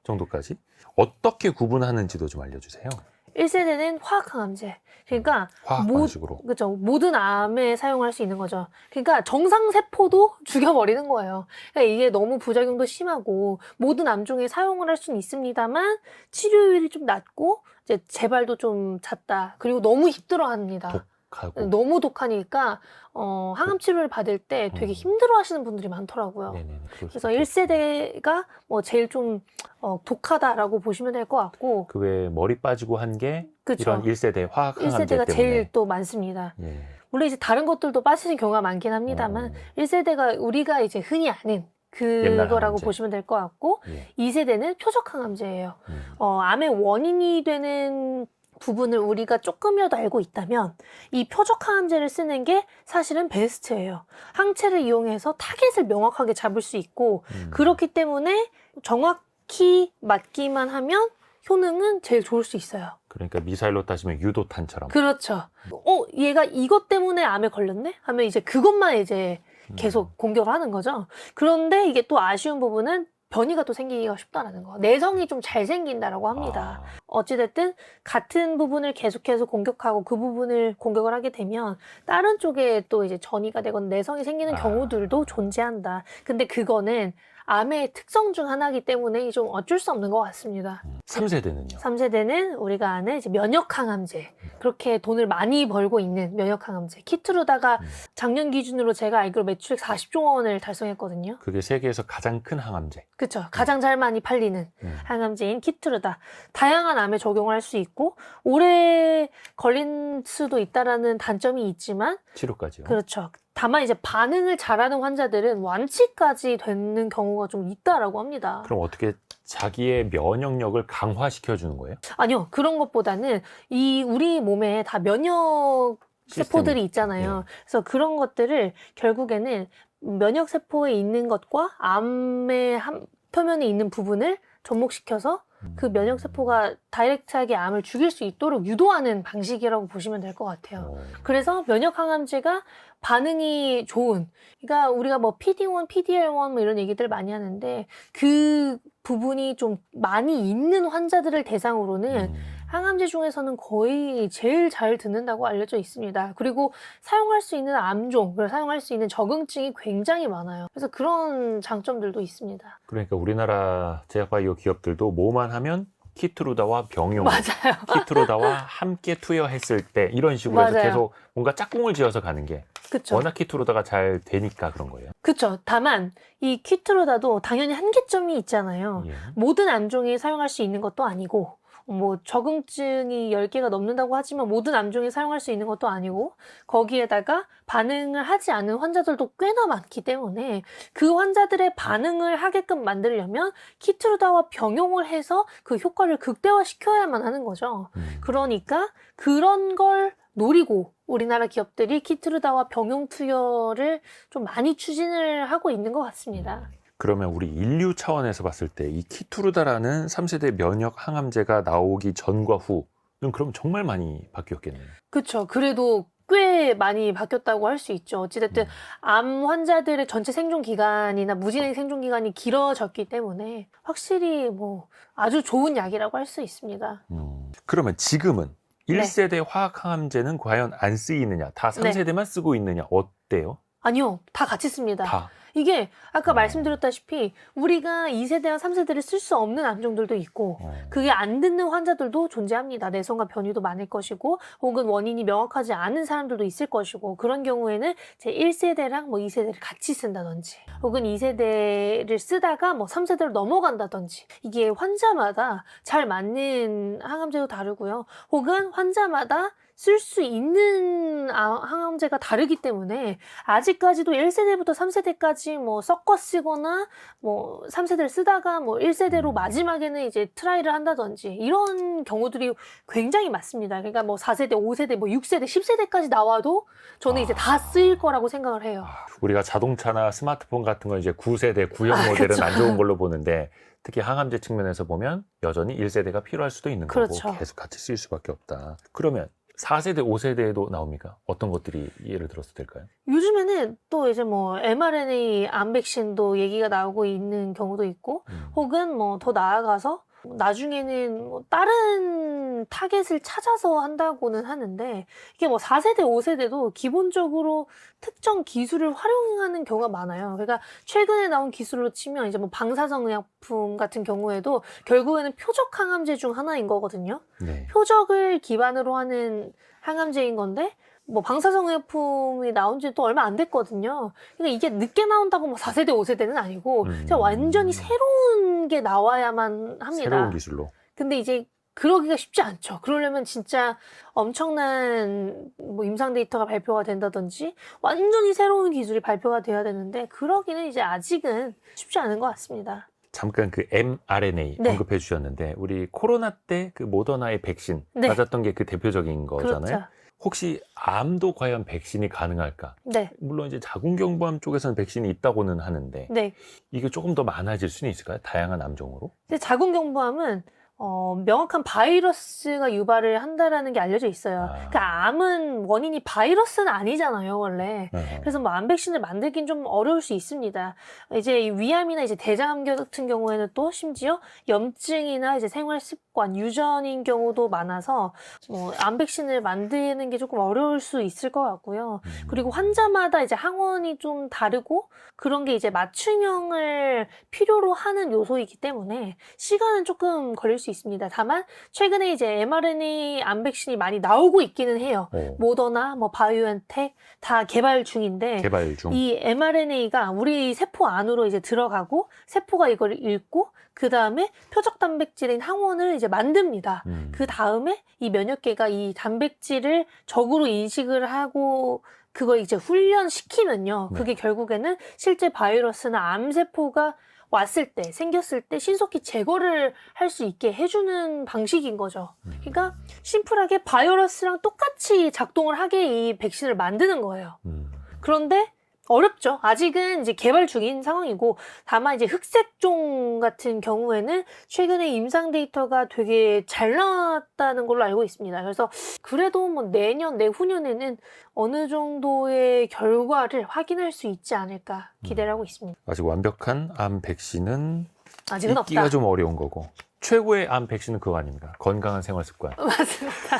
정도까지 어떻게 구분하는지도 좀 알려주세요. 1세대는 화학항암제. 그러니까 화학 방식으로. 그렇죠. 모든 암에 사용할 수 있는 거죠. 그러니까 정상 세포도 죽여버리는 거예요. 그러니까 이게 너무 부작용도 심하고 모든 암종에 사용을 할 수는 있습니다만 치료율이 좀 낮고 이제 재발도 좀 잦다. 그리고 너무 힘들어합니다. 독하고. 너무 독하니까 항암 치료를 받을 때 되게 힘들어 하시는 분들이 많더라고요. 네네. 그래서 1세대가 뭐 제일 좀 독하다라고 보시면 될 것 같고 그 외에 머리 빠지고 한 게 그쵸. 이런 1세대 화학 항암제 1세대가 때문에. 제일 또 많습니다. 예. 물론 이제 다른 것들도 빠지는 경우가 많긴 합니다만 1세대가 우리가 이제 흔히 아는 옛날 그거라고 항암제. 보시면 될 것 같고 예. 2세대는 표적 항암제예요. 암의 원인이 되는 부분을 우리가 조금이라도 알고 있다면 이 표적 항암제를 쓰는 게 사실은 베스트예요. 항체를 이용해서 타겟을 명확하게 잡을 수 있고 그렇기 때문에 정확히 맞기만 하면 효능은 제일 좋을 수 있어요. 그러니까 미사일로 따지면 유도탄처럼. 그렇죠. 얘가 이것 때문에 암에 걸렸네? 하면 이제 그것만 이제 계속 공격을 하는 거죠. 그런데 이게 또 아쉬운 부분은 변이가 또 생기기가 쉽다라는 거. 내성이 좀 잘 생긴다라고 합니다. 어찌됐든 같은 부분을 계속해서 공격하고 그 부분을 공격을 하게 되면 다른 쪽에 또 이제 전이가 되거나 내성이 생기는 경우들도 존재한다. 근데 그거는 암의 특성 중 하나이기 때문에 좀 어쩔 수 없는 것 같습니다. 3세대는요? 3세대는 우리가 아는 이제 면역항암제. 그렇게 돈을 많이 벌고 있는 면역항암제. 키트루다가 작년 기준으로 제가 알기로 매출액 40조 원을 달성했거든요. 그게 세계에서 가장 큰 항암제. 그쵸. 가장 잘 많이 팔리는 항암제인 키트루다. 다양한 암에 적용을 할 수 있고 오래 걸릴 수도 있다라는 단점이 있지만 치료까지요. 그렇죠. 다만 이제 반응을 잘하는 환자들은 완치까지 되는 경우가 좀 있다라고 합니다. 그럼 어떻게 자기의 면역력을 강화시켜 주는 거예요? 아니요. 그런 것보다는 우리 몸에 다 면역 세포들이 있잖아요. 그래서 그런 것들을 결국에는 면역 세포에 있는 것과 암의 표면에 있는 부분을 접목시켜서 그 면역 세포가 다이렉트하게 암을 죽일 수 있도록 유도하는 방식이라고 보시면 될 것 같아요. 그래서 면역 항암제가 반응이 좋은, 그러니까 우리가 뭐 PD-1, PD-L1 뭐 이런 얘기들 많이 하는데 그 부분이 좀 많이 있는 환자들을 대상으로는 항암제 중에서는 거의 제일 잘 듣는다고 알려져 있습니다. 그리고 사용할 수 있는 암종, 그리고 사용할 수 있는 적응증이 굉장히 많아요. 그래서 그런 장점들도 있습니다. 그러니까 우리나라 제약바이오 기업들도 뭐만 하면 키트루다와 병용, 맞아요. 키트루다와 함께 투여했을 때 이런 식으로 해서 맞아요. 계속 뭔가 짝꿍을 지어서 가는 게 그쵸. 워낙 키트루다가 잘 되니까 그런 거예요. 그쵸. 다만 이 키트루다도 당연히 한계점이 있잖아요. 예. 모든 암종이 사용할 수 있는 것도 아니고 뭐 적응증이 10개가 넘는다고 하지만 모든 암종이 사용할 수 있는 것도 아니고 거기에다가 반응을 하지 않은 환자들도 꽤나 많기 때문에 그 환자들의 반응을 하게끔 만들려면 키트루다와 병용을 해서 그 효과를 극대화시켜야만 하는 거죠. 그러니까 그런 걸 노리고 우리나라 기업들이 키트루다와 병용 투여를 좀 많이 추진을 하고 있는 것 같습니다. 그러면 우리 인류 차원에서 봤을 때 이 키투르다라는 3세대 면역 항암제가 나오기 전과 후는 그럼 정말 많이 바뀌었겠네요. 그렇죠. 그래도 꽤 많이 바뀌었다고 할 수 있죠. 어찌됐든 암 환자들의 전체 생존 기간이나 무진행 생존 기간이 길어졌기 때문에 확실히 뭐 아주 좋은 약이라고 할 수 있습니다. 그러면 지금은 1세대 화학 항암제는 과연 안 쓰이느냐? 다 3세대만 쓰고 있느냐? 어때요? 아니요. 다 같이 씁니다. 다. 이게 아까 말씀드렸다시피 우리가 2세대와 3세대를 쓸 수 없는 암종들도 있고 그게 안 듣는 환자들도 존재합니다. 내성과 변이도 많을 것이고 혹은 원인이 명확하지 않은 사람들도 있을 것이고 그런 경우에는 제 1세대랑 뭐 2세대를 같이 쓴다든지 혹은 2세대를 쓰다가 뭐 3세대로 넘어간다든지 이게 환자마다 잘 맞는 항암제도 다르고요. 혹은 환자마다 쓸 수 있는 항암제가 다르기 때문에 아직까지도 1세대부터 3세대까지 뭐 섞어 쓰거나 뭐 3세대를 쓰다가 뭐 1세대로 마지막에는 이제 트라이를 한다든지 이런 경우들이 굉장히 많습니다. 그러니까 뭐 4세대, 5세대, 뭐 6세대, 10세대까지 나와도 저는 이제 다 쓰일 거라고 생각을 해요. 우리가 자동차나 스마트폰 같은 건 이제 9세대, 9형 모델은 그쵸. 안 좋은 걸로 보는데 특히 항암제 측면에서 보면 여전히 1세대가 필요할 수도 있는 그렇죠. 거고 계속 같이 쓸 수밖에 없다. 그러면 4세대, 5세대에도 나옵니까? 어떤 것들이 예를 들어서 될까요? 요즘에는 또 이제 뭐 mRNA 암 백신도 얘기가 나오고 있는 경우도 있고 혹은 뭐 더 나아가서 나중에는 뭐 다른 타겟을 찾아서 한다고는 하는데 이게 뭐 4세대, 5세대도 기본적으로 특정 기술을 활용하는 경우가 많아요. 그러니까 최근에 나온 기술로 치면 이제 뭐 방사성의약품 같은 경우에도 결국에는 표적 항암제 중 하나인 거거든요. 네. 표적을 기반으로 하는 항암제인 건데 뭐 방사성의약품이 나온 지 또 얼마 안 됐거든요. 그러니까 이게 늦게 나온다고 뭐 4세대, 5세대는 아니고 진짜 완전히 새로운 게 나와야만 합니다. 새로운 기술로. 근데 이제 그러기가 쉽지 않죠. 그러려면 진짜 엄청난 뭐 임상 데이터가 발표가 된다든지 완전히 새로운 기술이 발표가 돼야 되는데 그러기는 이제 아직은 쉽지 않은 것 같습니다. 잠깐 그 mRNA 네. 언급해 주셨는데 우리 코로나 때 그 모더나의 백신 네. 맞았던 게 그 대표적인 거잖아요. 그렇죠. 혹시 암도 과연 백신이 가능할까? 네. 물론 이제 자궁경부암 쪽에서는 백신이 있다고는 하는데 네. 이게 조금 더 많아질 수는 있을까요? 다양한 암종으로? 근데 자궁경부암은 명확한 바이러스가 유발을 한다라는 게 알려져 있어요. 그러니까 암은 원인이 바이러스는 아니잖아요, 원래. 그래서 뭐 암 백신을 만들긴 좀 어려울 수 있습니다. 이제 이 위암이나 이제 대장암 같은 경우에는 또 심지어 염증이나 이제 생활 습관, 유전인 경우도 많아서 뭐 암 백신을 만드는 게 조금 어려울 수 있을 것 같고요. 그리고 환자마다 이제 항원이 좀 다르고 그런 게 이제 맞춤형을 필요로 하는 요소이기 때문에 시간은 조금 걸릴 수 있습니다. 다만 최근에 이제 mRNA 암 백신이 많이 나오고 있기는 해요. 모더나, 뭐 바이오엔텍 다 개발 중인데 개발 중. 이 mRNA가 우리 세포 안으로 이제 들어가고 세포가 이걸 읽고 그 다음에 표적 단백질인 항원을 이제 만듭니다. 그 다음에 이 면역계가 이 단백질을 적으로 인식을 하고 그걸 이제 훈련시키면요. 그게 결국에는 실제 바이러스나 암세포가 왔을 때, 생겼을 때 신속히 제거를 할 수 있게 해주는 방식인 거죠. 그러니까 심플하게 바이러스랑 똑같이 작동을 하게 이 백신을 만드는 거예요. 그런데 어렵죠. 아직은 이제 개발 중인 상황이고, 다만 이제 흑색종 같은 경우에는 최근에 임상 데이터가 되게 잘 나왔다는 걸로 알고 있습니다. 그래서 그래도 뭐 내년, 내후년에는 어느 정도의 결과를 확인할 수 있지 않을까 기대를 하고 있습니다. 아직 완벽한 암 백신은 아직은 있기가 없다. 좀 어려운 거고. 최고의 암 백신은 그거 아닙니까? 건강한 생활 습관. 맞습니다.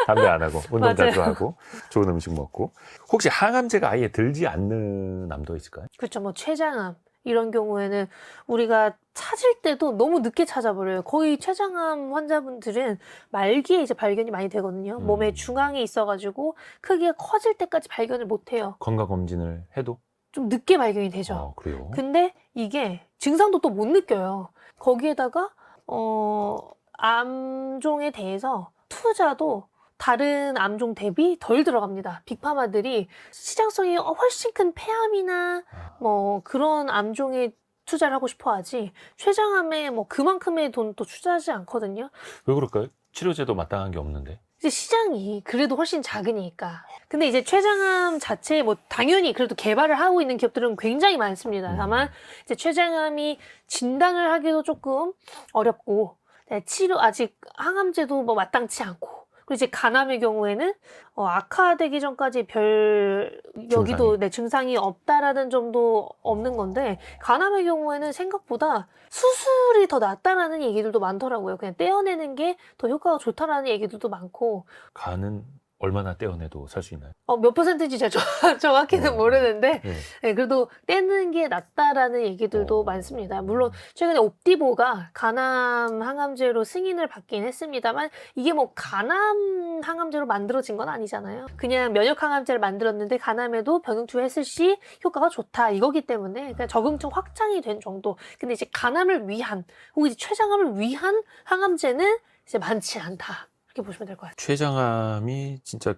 담배 안 하고, 운동 맞아요. 자주 하고, 좋은 음식 먹고. 혹시 항암제가 아예 들지 않는 암도 있을까요? 그렇죠. 뭐 췌장암 이런 경우에는 우리가 찾을 때도 너무 늦게 찾아버려요. 거의 췌장암 환자분들은 말기에 이제 발견이 많이 되거든요. 몸에 중앙에 있어가지고 크기가 커질 때까지 발견을 못해요. 건강검진을 해도? 좀 늦게 발견이 되죠. 그래요? 근데 이게 증상도 또 못 느껴요. 거기에다가 암종에 대해서 투자도 다른 암종 대비 덜 들어갑니다. 빅파마들이 시장성이 훨씬 큰 폐암이나 뭐 그런 암종에 투자를 하고 싶어 하지 췌장암에 뭐 그만큼의 돈 또 투자하지 않거든요. 왜 그럴까요? 치료제도 마땅한 게 없는데. 이제 시장이 그래도 훨씬 작으니까. 근데 이제 췌장암 자체 뭐 당연히 그래도 개발을 하고 있는 기업들은 굉장히 많습니다. 다만 이제 췌장암이 진단을 하기도 조금 어렵고 치료 아직 항암제도 뭐 마땅치 않고. 그리고 이제 간암의 경우에는 악화되기 전까지 별 여기도 증상이 없다라는 점도 없는 건데 간암의 경우에는 생각보다 수술이 더 낫다라는 얘기들도 많더라고요. 그냥 떼어내는 게 더 효과가 좋다라는 얘기들도 많고. 간은 얼마나 떼어내도 살 수 있나요? 몇 %인지 제가 정확히는 모르는데 네, 그래도 떼는 게 낫다라는 얘기들도 많습니다. 물론 최근에 옵디보가 간암 항암제로 승인을 받긴 했습니다만 이게 뭐 간암 항암제로 만들어진 건 아니잖아요. 그냥 면역 항암제를 만들었는데 간암에도 병용 투여했을 시 효과가 좋다 이거기 때문에 그냥 적응증 확장이 된 정도. 근데 이제 간암을 위한 혹은 이제 췌장암을 위한 항암제는 이제 많지 않다. 이렇게 보시면 될 것 같아요. 췌장암이 진짜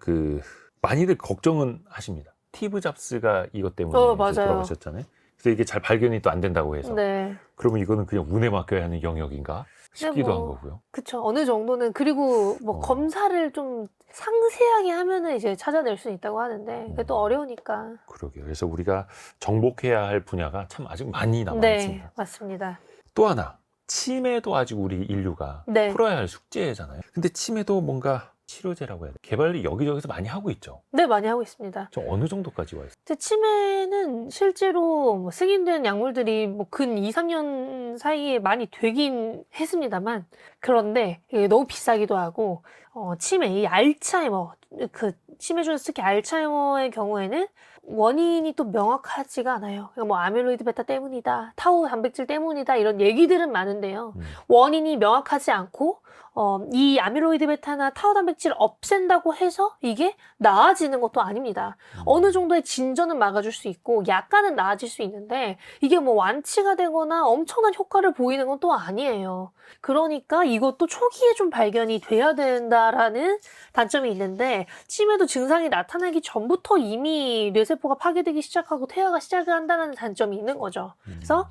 많이들 걱정은 하십니다. 스티브 잡스가 이것 때문에 맞아요. 돌아가셨잖아요. 그래서 이게 잘 발견이 또 안 된다고 해서. 네. 그러면 이거는 그냥 운에 맡겨야 하는 영역인가 싶기도 한 거고요. 그쵸. 어느 정도는. 그리고 뭐 검사를 좀 상세하게 하면은 이제 찾아낼 수 있다고 하는데 그게 또 어려우니까. 그러게요. 그래서 우리가 정복해야 할 분야가 참 아직 많이 남아 네, 있습니다. 맞습니다. 또 하나. 치매도 아직 우리 인류가 풀어야 할 숙제잖아요. 근데 치매도 뭔가 치료제라고 해야 돼. 개발을 여기저기서 많이 하고 있죠. 네, 많이 하고 있습니다. 저 어느 정도까지 와 있어요? 근데 치매는 실제로 뭐 승인된 약물들이 뭐 근 2, 3년 사이에 많이 되긴 했습니다만 그런데 이게 너무 비싸기도 하고 치매, 이 알츠하이머 치매 중에서 특히 알츠하이머의 경우에는 원인이 또 명확하지가 않아요. 그러니까 뭐 아밀로이드 베타 때문이다, 타우 단백질 때문이다 이런 얘기들은 많은데요. 원인이 명확하지 않고 이 아밀로이드 베타나 타우 단백질을 없앤다고 해서 이게 나아지는 것도 아닙니다. 어느 정도의 진전은 막아줄 수 있고 약간은 나아질 수 있는데 이게 뭐 완치가 되거나 엄청난 효과를 보이는 건 또 아니에요. 그러니까 이것도 초기에 좀 발견이 돼야 된다라는 단점이 있는데 치매도 증상이 나타나기 전부터 이미 뇌세포가 파괴되기 시작하고 퇴화가 시작을 한다는 단점이 있는 거죠. 그래서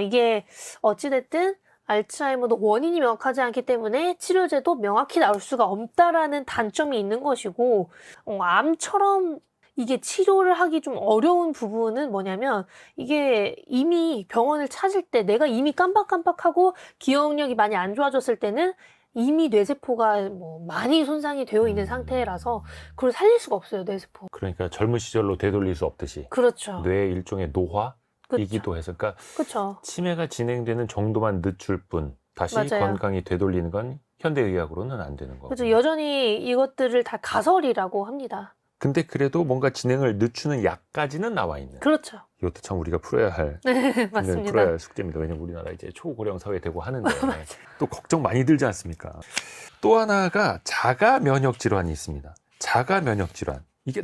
이게 어찌됐든 알츠하이머도 원인이 명확하지 않기 때문에 치료제도 명확히 나올 수가 없다라는 단점이 있는 것이고, 암처럼 이게 치료를 하기 좀 어려운 부분은 뭐냐면 이게 이미 병원을 찾을 때 내가 이미 깜빡깜빡하고 기억력이 많이 안 좋아졌을 때는 이미 뇌세포가 뭐 많이 손상이 되어 있는 상태라서 그걸 살릴 수가 없어요, 뇌세포. 그러니까 젊은 시절로 되돌릴 수 없듯이 그렇죠. 뇌의 일종의 노화이기도 해서 그러니까 그렇죠. 치매가 진행되는 정도만 늦출 뿐 다시 맞아요. 건강이 되돌리는 건 현대의학으로는 안 되는 거고. 그렇죠. 여전히 이것들을 다 가설이라고 합니다. 근데 그래도 뭔가 진행을 늦추는 약까지는 나와 있는. 그렇죠. 이것도 참 우리가 풀어야 할 네, 맞습니다. 풀어야 할 숙제입니다. 왜냐면 우리나라 이제 초고령 사회 되고 하는데 또 걱정 많이 들지 않습니까? 또 하나가 자가 면역 질환이 있습니다. 자가 면역 질환. 이게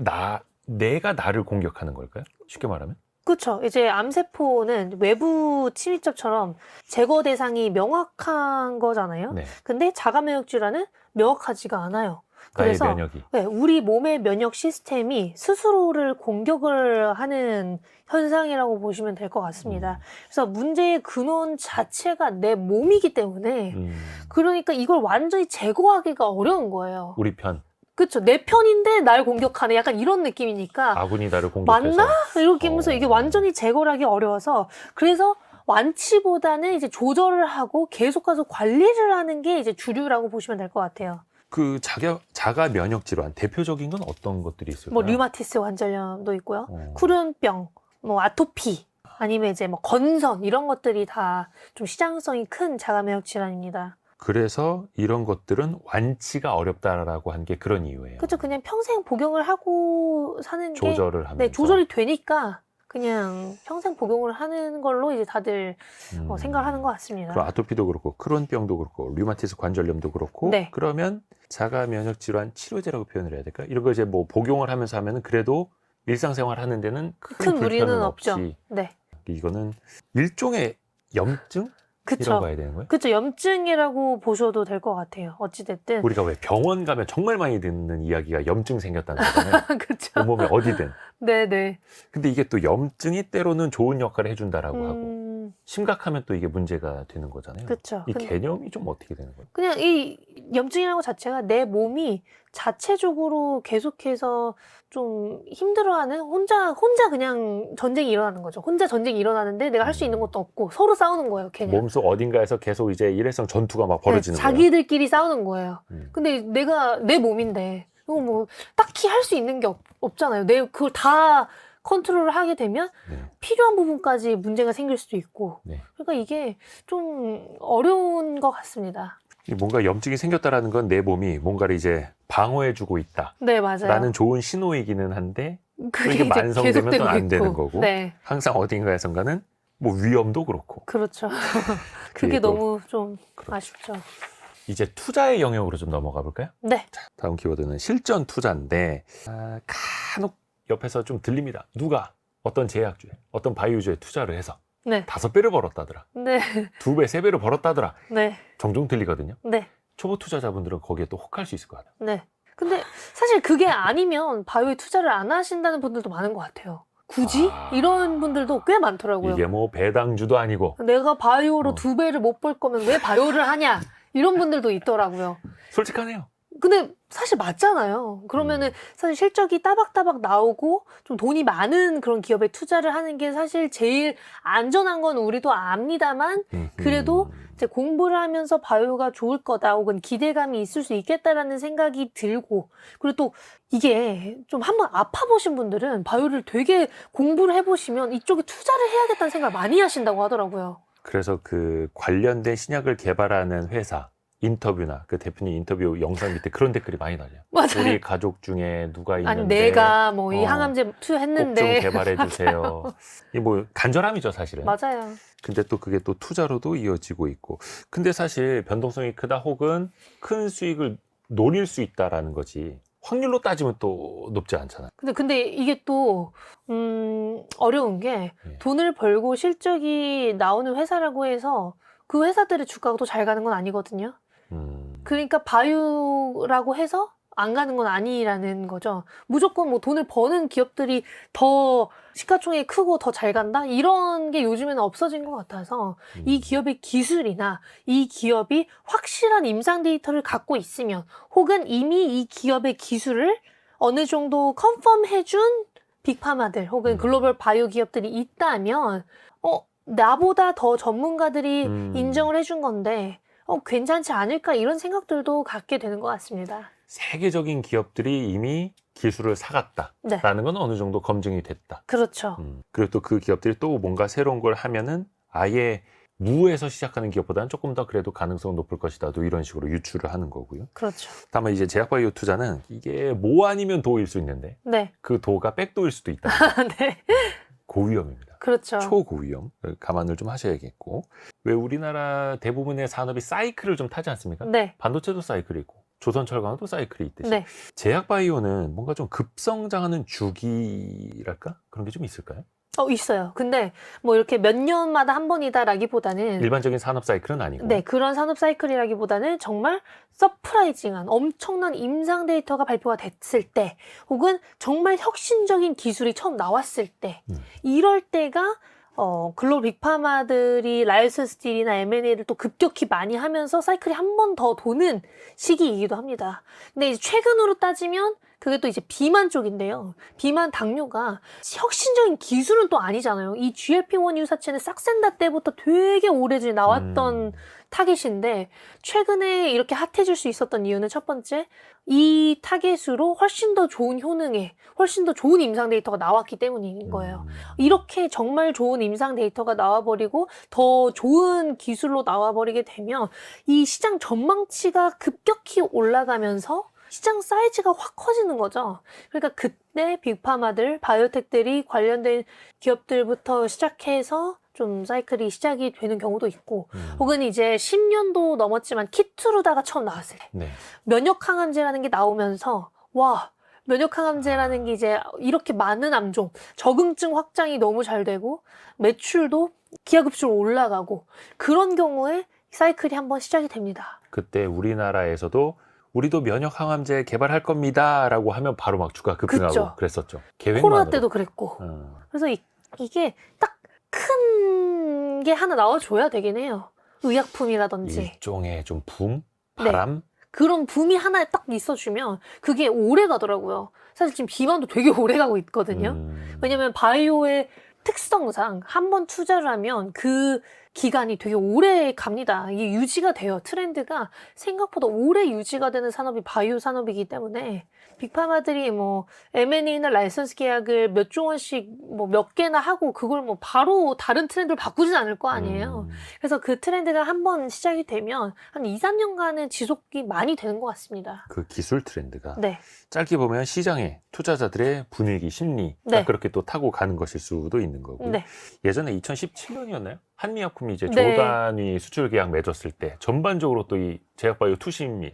내가 나를 공격하는 걸까요? 쉽게 말하면? 그렇죠. 이제 암세포는 외부 침입자처럼 제거 대상이 명확한 거잖아요. 네. 근데 자가 면역 질환은 명확하지가 않아요. 나의 그래서 면역이. 네, 우리 몸의 면역 시스템이 스스로를 공격을 하는 현상이라고 보시면 될 것 같습니다. 그래서 문제의 근원 자체가 내 몸이기 때문에 그러니까 이걸 완전히 제거하기가 어려운 거예요. 우리 편. 그렇죠. 내 편인데 날 공격하는 약간 이런 느낌이니까 아군이 나를 공격해서. 맞나? 이렇게 하면서 이게 완전히 제거를 하기 어려워서 그래서 완치보다는 이제 조절을 하고 계속 가서 관리를 하는 게 이제 주류라고 보시면 될 것 같아요. 그 자가 면역 질환 대표적인 건 어떤 것들이 있을까요? 뭐 류마티스 관절염도 있고요. 쿠른병, 뭐 아토피, 아니면 이제 뭐 건선 이런 것들이 다 좀 시장성이 큰 자가 면역 질환입니다. 그래서 이런 것들은 완치가 어렵다라고 한 게 그런 이유예요. 그렇죠. 그냥 평생 복용을 하고 사는 게 조절을 하면서. 네, 조절이 되니까 그냥 평생 복용을 하는 걸로 이제 다들 생각을 하는 것 같습니다. 그럼 아토피도 그렇고 크론병도 그렇고 류마티스 관절염도 그렇고 네. 그러면 자가 면역 질환 치료제라고 표현을 해야 될까? 이런 거 이제 뭐 복용을 하면서 하면은 그래도 일상생활 하는 데는 큰 무리는 불편은 없죠. 없이 네. 이거는 일종의 염증? 이라고 그쵸. 봐야 되는 거예요? 그쵸. 염증이라고 보셔도 될 것 같아요. 어찌됐든. 우리가 왜 병원 가면 정말 많이 듣는 이야기가 염증 생겼다는 거잖아요. 그쵸. 온몸에 어디든. 네네. 근데 이게 또 염증이 때로는 좋은 역할을 해준다라고 하고 심각하면 또 이게 문제가 되는 거잖아요. 그쵸. 이 개념이 좀 어떻게 되는 거예요? 그냥 이 염증이라는 것 자체가 내 몸이 자체적으로 계속해서 좀 힘들어하는 혼자 그냥 전쟁이 일어나는 거죠. 혼자 전쟁이 일어나는데 내가 할 수 있는 것도 없고 서로 싸우는 거예요. 그냥. 몸속 어딘가에서 계속 이제 일회성 전투가 막 벌어지는 네, 거예요. 자기들끼리 싸우는 거예요. 음. 근데 내가 내 몸인데 이거 뭐 딱히 할 수 있는 게 없잖아요. 내 그걸 다 컨트롤을 하게 되면 네. 필요한 부분까지 문제가 생길 수도 있고 네. 그러니까 이게 좀 어려운 것 같습니다. 뭔가 염증이 생겼다라는 건 내 몸이 뭔가를 이제 방어해주고 있다. 네, 맞아요. 라는 좋은 신호이기는 한데 그게 이게 이제 만성되면 계속되고 또 안 있고. 되는 거고 네, 항상 어딘가에선가는 뭐 위험도 그렇고 그렇죠. 그게 또- 너무 좀 그렇죠. 아쉽죠. 이제 투자의 영역으로 좀 넘어가 볼까요? 네, 다음 키워드는 실전 투자인데 간혹 옆에서 좀 들립니다. 누가 어떤 제약주에 어떤 바이오주에 투자를 해서 네, 5배를 벌었다더라. 네, 2배, 3배를 벌었다더라. 네, 종종 들리거든요. 네, 초보 투자자분들은 거기에 또 혹할 수 있을 것 같아요. 네. 근데 사실 그게 아니면 바이오에 투자를 안 하신다는 분들도 많은 것 같아요. 굳이? 이런 분들도 꽤 많더라고요. 이게 뭐 배당주도 아니고 내가 바이오로 어. 2배를 못 벌 거면 왜 바이오를 하냐? 이런 분들도 있더라고요. 솔직하네요. 근데 사실 맞잖아요. 그러면은 사실 실적이 따박따박 나오고 좀 돈이 많은 그런 기업에 투자를 하는 게 사실 제일 안전한 건 우리도 압니다만 그래도 이제 공부를 하면서 바이오가 좋을 거다 혹은 기대감이 있을 수 있겠다라는 생각이 들고 그리고 또 이게 좀 한번 아파보신 분들은 바이오를 되게 공부를 해보시면 이쪽에 투자를 해야겠다는 생각을 많이 하신다고 하더라고요. 그래서 그 관련된 신약을 개발하는 회사 인터뷰나 그 대표님 인터뷰 영상 밑에 그런 댓글이 많이 달려요. 맞아요. 우리 가족 중에 누가 있는데 아니 내가 뭐 이 항암제 꼭 좀 투여했는데 개발해 주세요. 이 뭐 간절함이죠 사실은. 맞아요. 근데 또 그게 또 투자로도 이어지고 있고. 근데 사실 변동성이 크다 혹은 큰 수익을 노릴 수 있다라는 거지. 확률로 따지면 또 높지 않잖아요. 근데 이게 또 어려운 게 예. 돈을 벌고 실적이 나오는 회사라고 해서 그 회사들의 주가가 또 잘 가는 건 아니거든요. 그러니까 바이오라고 해서 안 가는 건 아니라는 거죠. 무조건 뭐 돈을 버는 기업들이 더 시가총액이 크고 더 잘 간다? 이런 게 요즘에는 없어진 것 같아서 이 기업의 기술이나 이 기업이 확실한 임상 데이터를 갖고 있으면 혹은 이미 이 기업의 기술을 어느 정도 컨펌해준 빅파마들 혹은 글로벌 바이오 기업들이 있다면 나보다 더 전문가들이 인정을 해준 건데 괜찮지 않을까 이런 생각들도 갖게 되는 것 같습니다. 세계적인 기업들이 이미 기술을 사갔다라는 네. 건 어느 정도 검증이 됐다. 그렇죠. 그리고 또 그 기업들이 또 뭔가 새로운 걸 하면은 아예 무에서 시작하는 기업보다는 조금 더 그래도 가능성 높을 것이다. 또 이런 식으로 유추를 하는 거고요. 그렇죠. 다만 이제 제약바이오 투자는 이게 모 아니면 도일 수 있는데 네. 그 도가 백도일 수도 있다. 네. 고위험입니다. 그렇죠. 초고위험. 감안을 좀 하셔야겠고. 왜 우리나라 대부분의 산업이 사이클을 좀 타지 않습니까? 네. 반도체도 사이클이 있고 조선철강도 사이클이 있듯이 네. 제약바이오는 뭔가 좀 급성장하는 주기랄까? 그런 게 좀 있을까요? 있어요. 근데 뭐 이렇게 몇 년마다 한 번이다라기보다는 일반적인 산업 사이클은 아니고. 네, 그런 산업 사이클이라기보다는 정말 서프라이징한 엄청난 임상 데이터가 발표가 됐을 때 혹은 정말 혁신적인 기술이 처음 나왔을 때 이럴 때가 글로벌 빅파마들이 라이선스 딜이나 M&A를 또 급격히 많이 하면서 사이클이 한 번 더 도는 시기이기도 합니다. 근데 이제 최근으로 따지면 그게 또 이제 비만 쪽인데요. 비만 당뇨가 혁신적인 기술은 또 아니잖아요. 이 GLP-1 유사체는 싹센다 때부터 되게 오래전에 나왔던 타겟인데 최근에 이렇게 핫해질 수 있었던 이유는 첫 번째, 이 타겟으로 훨씬 더 좋은 효능에 훨씬 더 좋은 임상 데이터가 나왔기 때문인 거예요. 이렇게 정말 좋은 임상 데이터가 나와버리고 더 좋은 기술로 나와버리게 되면 이 시장 전망치가 급격히 올라가면서 시장 사이즈가 확 커지는 거죠. 그러니까 그때 빅파마들, 바이오텍들이 관련된 기업들부터 시작해서 좀 사이클이 시작이 되는 경우도 있고 혹은 이제 10년도 넘었지만 키투르다가 처음 나왔을 때 네. 면역항암제라는 게 나오면서 와, 면역항암제라는 게 이제 이렇게 많은 암종, 적응증 확장이 너무 잘 되고 매출도 기하급수로 올라가고 그런 경우에 사이클이 한번 시작이 됩니다. 그때 우리나라에서도 우리도 면역 항암제 개발할 겁니다 라고 하면 바로 막 주가 급등하고 그쵸. 그랬었죠. 계획만으로. 코로나 때도 그랬고. 어. 그래서 이게 딱 큰 게 하나 나와줘야 되긴 해요. 의약품이라든지. 일종의 좀 붐? 네. 바람? 그런 붐이 하나 딱 있어주면 그게 오래 가더라고요. 사실 지금 비만도 되게 오래 가고 있거든요. 왜냐면 바이오의 특성상 한 번 투자를 하면 그 기간이 되게 오래 갑니다. 이게 유지가 돼요. 트렌드가 생각보다 오래 유지가 되는 산업이 바이오 산업이기 때문에 빅파마들이 뭐 M&A나 라이선스 계약을 몇 조 원씩 뭐 몇 개나 하고 그걸 뭐 바로 다른 트렌드를 바꾸진 않을 거 아니에요. 그래서 그 트렌드가 한 번 시작이 되면 한 2, 3년간은 지속이 많이 되는 것 같습니다. 그 기술 트렌드가 네. 짧게 보면 시장의 투자자들의 분위기, 심리가 네. 그렇게 또 타고 가는 것일 수도 있는 거고요. 네. 예전에 2017년이었나요? 한미약품이 이제 네. 조 단위 수출 계약 맺었을 때 전반적으로 또 이 제약바이오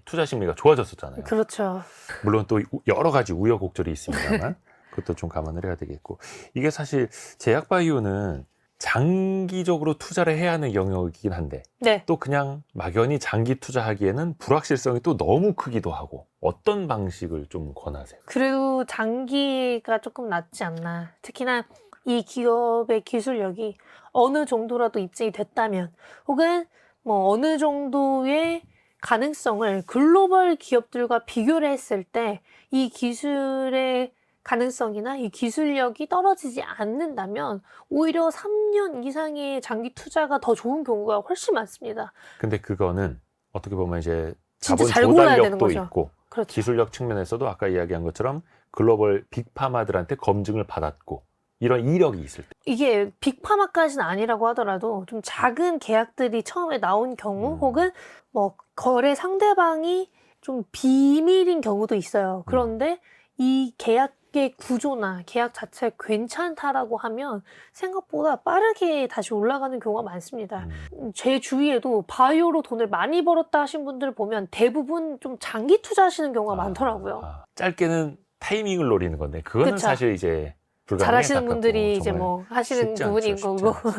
투자 심리가 좋아졌었잖아요. 그렇죠. 물론 또 여러 가지 우여곡절이 있습니다만 그것도 좀 감안을 해야 되겠고, 이게 사실 제약바이오는 장기적으로 투자를 해야 하는 영역이긴 한데 네. 또 그냥 막연히 장기 투자하기에는 불확실성이 또 너무 크기도 하고, 어떤 방식을 좀 권하세요? 그래도 장기가 조금 낫지 않나. 특히나 이 기업의 기술력이 어느 정도라도 입증이 됐다면 혹은 뭐 어느 정도의 가능성을 글로벌 기업들과 비교를 했을 때 이 기술의 가능성이나 이 기술력이 떨어지지 않는다면 오히려 3년 이상의 장기 투자가 더 좋은 경우가 훨씬 많습니다. 근데 그거는 어떻게 보면 이제 진짜 자본 잘 골라야 되는 조달력도 거죠. 있고 그렇죠. 기술력 측면에서도 아까 이야기한 것처럼 글로벌 빅파마들한테 검증을 받았고 이런 이력이 있을 때. 이게 빅파마까지는 아니라고 하더라도 좀 작은 계약들이 처음에 나온 경우 혹은 뭐 거래 상대방이 좀 비밀인 경우도 있어요. 그런데 이 계약의 구조나 계약 자체가 괜찮다라고 하면 생각보다 빠르게 다시 올라가는 경우가 많습니다. 제 주위에도 바이오로 돈을 많이 벌었다 하신 분들을 보면 대부분 좀 장기 투자하시는 경우가 많더라고요. 짧게는 타이밍을 노리는 건데 그거는 그쵸. 사실 이제 불가능에 잘하시는 가깝고 분들이 이제 정말 뭐 하시는 쉽지 부분인 않죠, 쉽지 거고.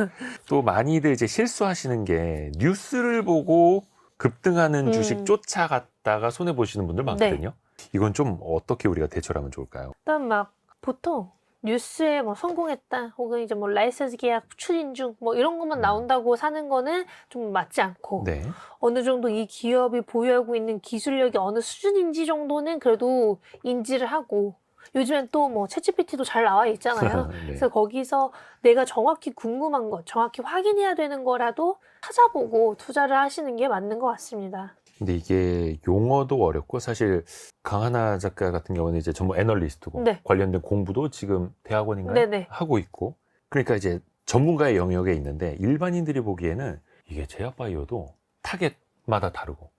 또 많이들 이제 실수하시는 게 뉴스를 보고 급등하는 주식 쫓아갔다가 손해 보시는 분들 많거든요. 이건 좀 어떻게 우리가 대처를 하면 좋을까요? 일단 막 보통 뉴스에 뭐 성공했다 혹은 이제 뭐 라이선스 계약 추진 중 뭐 이런 것만 나온다고 사는 거는 좀 맞지 않고 네. 어느 정도 이 기업이 보유하고 있는 기술력이 어느 수준인지 정도는 그래도 인지를 하고 요즘엔 또 뭐 챗GPT도 잘 나와 있잖아요. 네. 그래서 거기서 내가 정확히 궁금한 것, 정확히 확인해야 되는 거라도 찾아보고 투자를 하시는 게 맞는 것 같습니다. 근데 이게 용어도 어렵고 사실 강하나 작가 같은 경우는 이제 전문 애널리스트고 네. 관련된 공부도 지금 대학원인가요? 네네. 하고 있고 그러니까 이제 전문가의 영역에 있는데 일반인들이 보기에는 이게 제약바이오도 타겟마다 다르고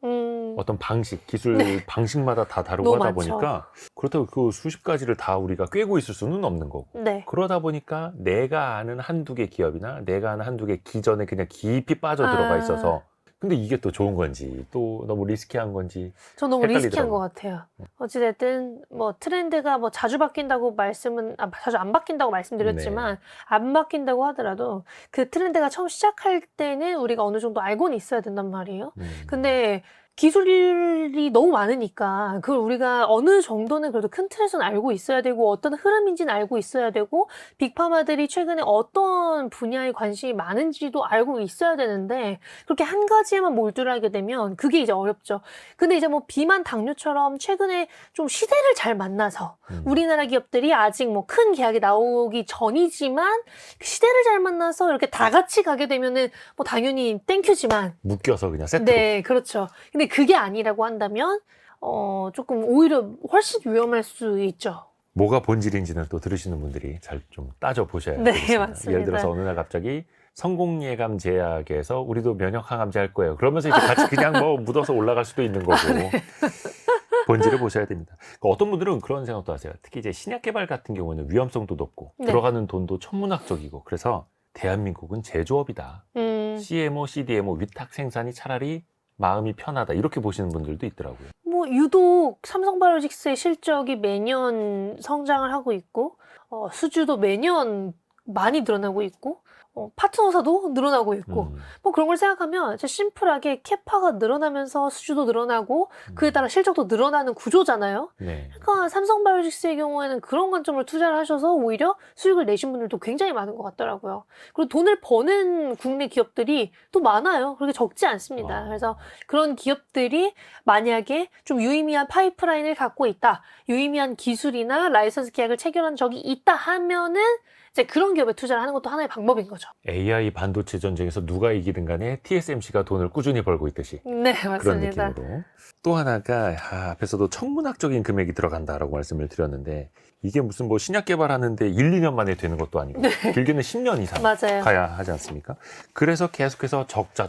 어떤 방식, 기술 네. 방식마다 다 다르고 너무 하다 많죠. 보니까 그렇다고 그 수십 가지를 다 우리가 꿰고 있을 수는 없는 거고 네. 그러다 보니까 내가 아는 한두 개 기업이나 내가 아는 한두 개 기전에 그냥 깊이 빠져들어가 있어서 근데 이게 또 좋은 건지 또 너무 리스키한 건지 저 너무 리스키한 헷갈리더라고요. 것 같아요. 어찌됐든 뭐 트렌드가 뭐 자주 바뀐다고 자주 안 바뀐다고 말씀드렸지만 안 바뀐다고 하더라도 그 트렌드가 처음 시작할 때는 우리가 어느 정도 알고는 있어야 된단 말이에요. 근데 기술이 너무 많으니까 그걸 우리가 어느 정도는 그래도 큰 틀에서는 알고 있어야 되고 어떤 흐름인지는 알고 있어야 되고 빅파마들이 최근에 어떤 분야에 관심이 많은지도 알고 있어야 되는데 그렇게 한 가지에만 몰두를 하게 되면 그게 이제 어렵죠. 근데 이제 뭐 비만 당뇨처럼 최근에 좀 시대를 잘 만나서 우리나라 기업들이 아직 뭐 큰 계약이 나오기 전이지만 그 시대를 잘 만나서 이렇게 다 같이 가게 되면은 뭐 당연히 땡큐지만 묶여서 그냥 세트로 네, 그렇죠. 근데 그게 아니라고 한다면 조금 오히려 훨씬 위험할 수 있죠. 뭐가 본질인지는 또 들으시는 분들이 잘 좀 따져보셔야 네, 되겠습니다. 맞습니다. 예를 들어서 어느 날 갑자기 성공예감 제약에서 우리도 면역 항암제 할 거예요. 그러면서 이제 같이 그냥 뭐 묻어서 올라갈 수도 있는 거고 본질을 보셔야 됩니다. 그러니까 어떤 분들은 그런 생각도 하세요. 특히 이제 신약 개발 같은 경우는 위험성도 높고 네. 들어가는 돈도 천문학적이고 그래서 대한민국은 제조업이다. CMO, CDMO 위탁 생산이 차라리 마음이 편하다. 이렇게 보시는 분들도 있더라고요. 뭐 유독 삼성바이오직스의 실적이 매년 성장을 하고 있고 수주도 매년 많이 늘어나고 있고 파트너사도 늘어나고 있고 뭐 그런 걸 생각하면 진짜 심플하게 캐파가 늘어나면서 수주도 늘어나고 그에 따라 실적도 늘어나는 구조잖아요. 네. 그러니까 삼성바이오직스의 경우에는 그런 관점을 투자를 하셔서 오히려 수익을 내신 분들도 굉장히 많은 것 같더라고요. 그리고 돈을 버는 국내 기업들이 또 많아요. 그렇게 적지 않습니다. 그래서 그런 기업들이 만약에 좀 유의미한 파이프라인을 갖고 있다, 유의미한 기술이나 라이선스 계약을 체결한 적이 있다 하면은 이제 그런 기업에 투자를 하는 것도 하나의 방법인 거죠. AI 반도체 전쟁에서 누가 이기든 간에 TSMC가 돈을 꾸준히 벌고 있듯이 네, 그런 맞습니다. 느낌으로. 또 하나가 앞에서도 천문학적인 금액이 들어간다라고 말씀을 드렸는데 이게 무슨 뭐 신약 개발하는데 1, 2년 만에 되는 것도 아니고 길게는 10년 이상 맞아요. 가야 하지 않습니까? 그래서 계속해서 적자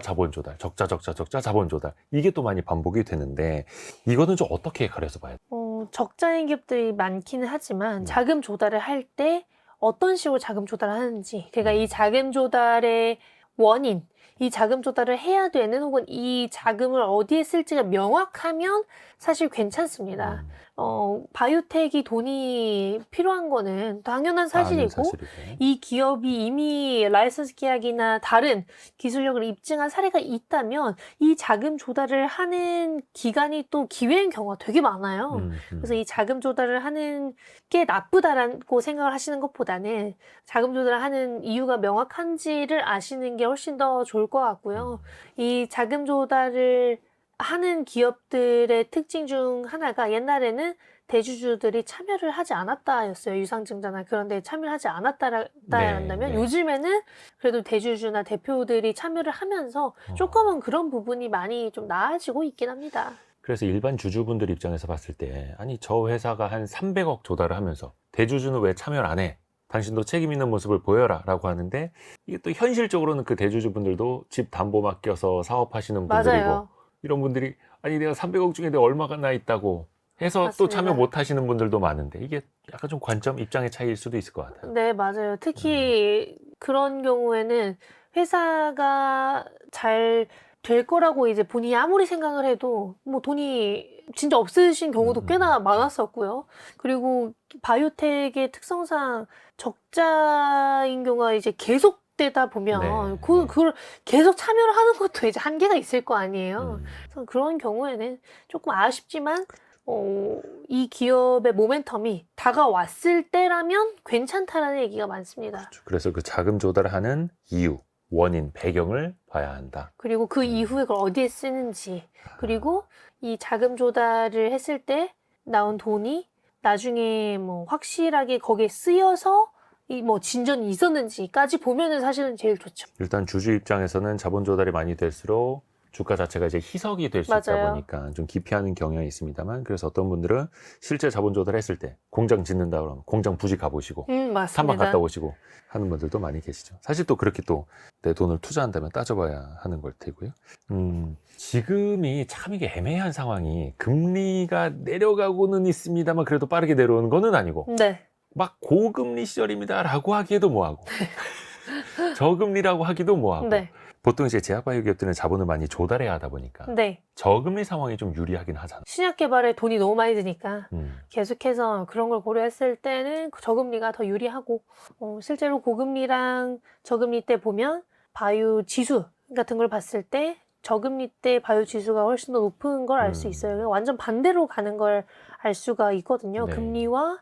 자본 조달, 적자 자본 조달 이게 또 많이 반복이 되는데 이거는 좀 어떻게 가려서 봐야 돼요? 적자인 기업들이 많기는 하지만 자금 조달을 할 때 어떤 식으로 자금 조달을 하는지, 그러니까 이 자금 조달의 원인, 이 자금 조달을 해야 되는 혹은 이 자금을 어디에 쓸지가 명확하면 사실 괜찮습니다. 바이오텍이 돈이 필요한 거는 당연한 사실이고 이 기업이 이미 라이선스 계약이나 다른 기술력을 입증한 사례가 있다면 이 자금 조달을 하는 기간이 또 기회인 경우가 되게 많아요. 그래서 이 자금 조달을 하는 게 나쁘다라고 생각을 하시는 것보다는 자금 조달을 하는 이유가 명확한지를 아시는 게 훨씬 더 좋을 것 같고요. 이 자금 조달을 하는 기업들의 특징 중 하나가 옛날에는 대주주들이 참여를 하지 않았다였어요. 유상증자나 그런 데 참여를 하지 않았다라면 요즘에는 그래도 대주주나 대표들이 참여를 하면서 조금은 그런 부분이 많이 좀 나아지고 있긴 합니다. 그래서 일반 주주분들 입장에서 봤을 때 아니 저 회사가 한 300억 조달을 하면서 대주주는 왜 참여를 안 해? 당신도 책임 있는 모습을 보여라 라고 하는데 이게 또 현실적으로는 그 대주주분들도 집 담보 맡겨서 사업하시는 분들이고 맞아요. 이런 분들이 아니 내가 300억 중에 내가 얼마가 나 있다고 해서 또 맞습니다. 참여 못 하시는 분들도 많은데 이게 약간 좀 관점 입장의 차이일 수도 있을 것 같아요. 네, 맞아요. 특히 그런 경우에는 회사가 잘 될 거라고 이제 본인이 아무리 생각을 해도 뭐 돈이 진짜 없으신 경우도 꽤나 많았었고요. 그리고 바이오텍의 특성상 적자인 경우가 이제 계속되다 보면 그걸 계속 참여를 하는 것도 이제 한계가 있을 거 아니에요. 그래서 그런 경우에는 조금 아쉽지만 이 기업의 모멘텀이 다가왔을 때라면 괜찮다라는 얘기가 많습니다. 그렇죠. 그래서 그 자금 조달을 하는 이유, 원인, 배경을 봐야 한다. 그리고 그 이후에 그걸 어디에 쓰는지, 그리고 이 자금 조달을 했을 때 나온 돈이 나중에 뭐 확실하게 거기에 쓰여서 이 뭐 진전이 있었는지까지 보면은 사실은 제일 좋죠. 일단 주주 입장에서는 자본 조달이 많이 될수록 주가 자체가 이제 희석이 될 수 있다 맞아요. 보니까 좀 기피하는 경향이 있습니다만 그래서 어떤 분들은 실제 자본 조달했을 때 공장 짓는다 그러면 공장 부지 가보시고 맞습니다. 탐방 갔다 오시고 하는 분들도 많이 계시죠. 사실 또 그렇게 또 내 돈을 투자한다면 따져봐야 하는 걸 테고요. 지금이 참 이게 애매한 상황이 금리가 내려가고는 있습니다만 그래도 빠르게 내려오는 거는 아니고 네. 막 고금리 시절입니다라고 하기에도 뭐하고 저금리라고 하기도 뭐하고 네. 보통 이제 제약바이오 기업들은 자본을 많이 조달해야 하다 보니까 네. 저금리 상황이 좀 유리하긴 하잖아. 신약 개발에 돈이 너무 많이 드니까 음. 계속해서 그런 걸 고려했을 때는 저금리가 더 유리하고 실제로 고금리랑 저금리 때 보면 바이오 지수 같은 걸 봤을 때 저금리 때 바이오 지수가 훨씬 더 높은 걸 알 수 있어요. 완전 반대로 가는 걸 알 수가 있거든요. 네. 금리와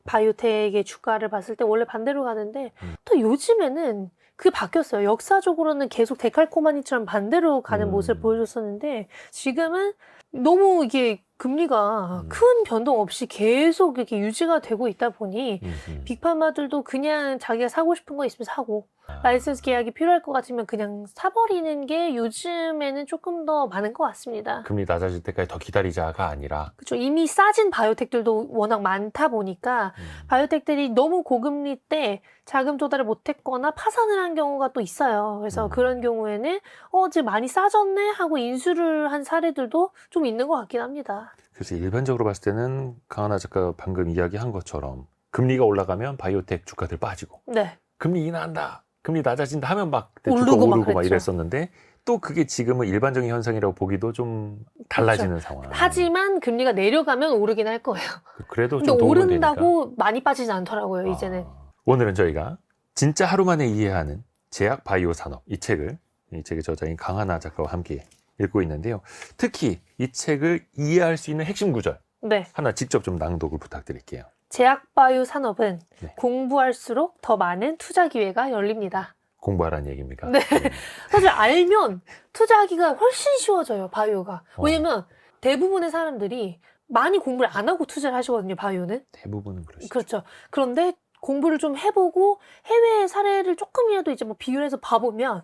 바이오텍의 주가를 봤을 때 원래 반대로 가는데 또 요즘에는 그게 바뀌었어요. 역사적으로는 계속 데칼코마니처럼 반대로 가는 모습을 보여줬었는데 지금은 너무 이게 금리가 큰 변동 없이 계속 이렇게 유지가 되고 있다 보니 빅파마들도 그냥 자기가 사고 싶은 거 있으면 사고 라이선스 계약이 필요할 것 같으면 그냥 사버리는 게 요즘에는 조금 더 많은 것 같습니다. 금리 낮아질 때까지 더 기다리자가 아니라 그렇죠. 이미 싸진 바이오텍들도 워낙 많다 보니까 바이오텍들이 너무 고금리 때 자금 조달을 못했거나 파산을 한 경우가 또 있어요. 그래서 그런 경우에는 이제 많이 싸졌네 하고 인수를 한 사례들도 좀 있는 것 같긴 합니다. 그래서 일반적으로 봤을 때는 강하나 작가가 방금 이야기한 것처럼 금리가 올라가면 바이오텍 주가들 빠지고 네. 금리 인하한다 금리 낮아진다 하면 막 주가 오르고 막 오르고 막 그랬죠. 이랬었는데 또 그게 지금은 일반적인 현상이라고 보기도 좀 달라지는 상황. 하지만 금리가 내려가면 오르긴 할 거예요. 그래도 근데 좀 도움은 되니까. 오른다고 많이 빠지진 않더라고요, 이제는. 오늘은 저희가 진짜 하루 만에 이해하는 제약 바이오 산업 이 책의 저자인 강하나 작가와 함께 읽고 있는데요. 특히 이 책을 이해할 수 있는 핵심 구절 네. 하나 직접 좀 낭독을 부탁드릴게요. 제약바이오 산업은 네. 공부할수록 더 많은 투자 기회가 열립니다. 공부하라는 얘기입니까? 네. 사실 알면 투자하기가 훨씬 쉬워져요, 바이오가. 왜냐면 대부분의 사람들이 많이 공부를 안 하고 투자를 하시거든요, 바이오는. 대부분은 그러시죠. 그렇죠. 그런데 공부를 좀 해보고 해외 사례를 조금이라도 이제 뭐 비교를 해서 봐보면,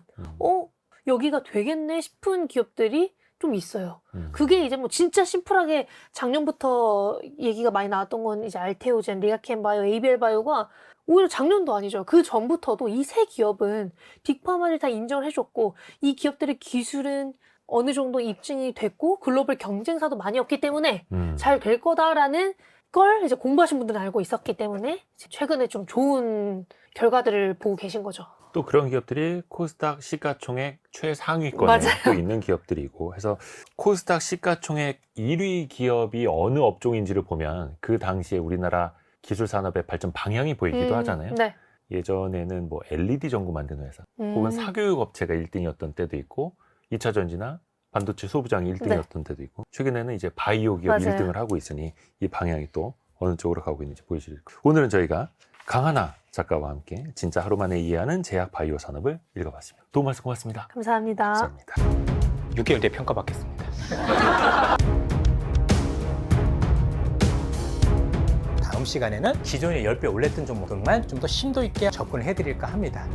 여기가 되겠네 싶은 기업들이 좀 있어요. 그게 이제 뭐 진짜 심플하게 작년부터 얘기가 많이 나왔던 건 이제 알테오젠, 리가켄바이오, 에이벨바이오가 오히려 작년도 아니죠. 그 전부터도 이 세 기업은 빅파마를 다 인정을 해줬고 이 기업들의 기술은 어느 정도 입증이 됐고 글로벌 경쟁사도 많이 없기 때문에 잘 될 거다라는 걸 이제 공부하신 분들은 알고 있었기 때문에 최근에 좀 좋은 결과들을 보고 계신 거죠. 또 그런 기업들이 코스닥 시가총액 최상위권에 맞아요. 또 있는 기업들이고 해서 코스닥 시가총액 1위 기업이 어느 업종인지를 보면 그 당시에 우리나라 기술 산업의 발전 방향이 보이기도 하잖아요. 네. 예전에는 뭐 LED 전구 만드는 회사 혹은 사교육 업체가 1등이었던 때도 있고 2차 전지나 반도체 소부장이 1등이었던 때도 있고 최근에는 이제 바이오 기업 맞아요. 1등을 하고 있으니 이 방향이 또 어느 쪽으로 가고 있는지 보여주실 거예요. 오늘은 저희가 강하나 작가와 함께 진짜 하루 만에 이해하는 제약 바이오 산업을 읽어봤습니다. 도움 말씀 고맙습니다. 감사합니다. 감사합니다. 6개월 뒤에 평가받겠습니다. 다음 시간에는 기존에 10배 올랐던 종목들만 좀 더 심도 있게 접근을 해드릴까 합니다.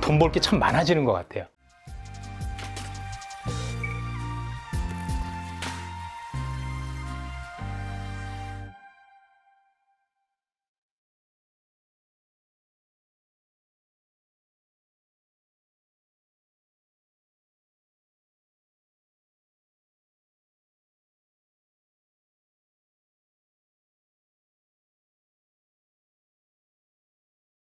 돈 벌 게 참 많아지는 것 같아요.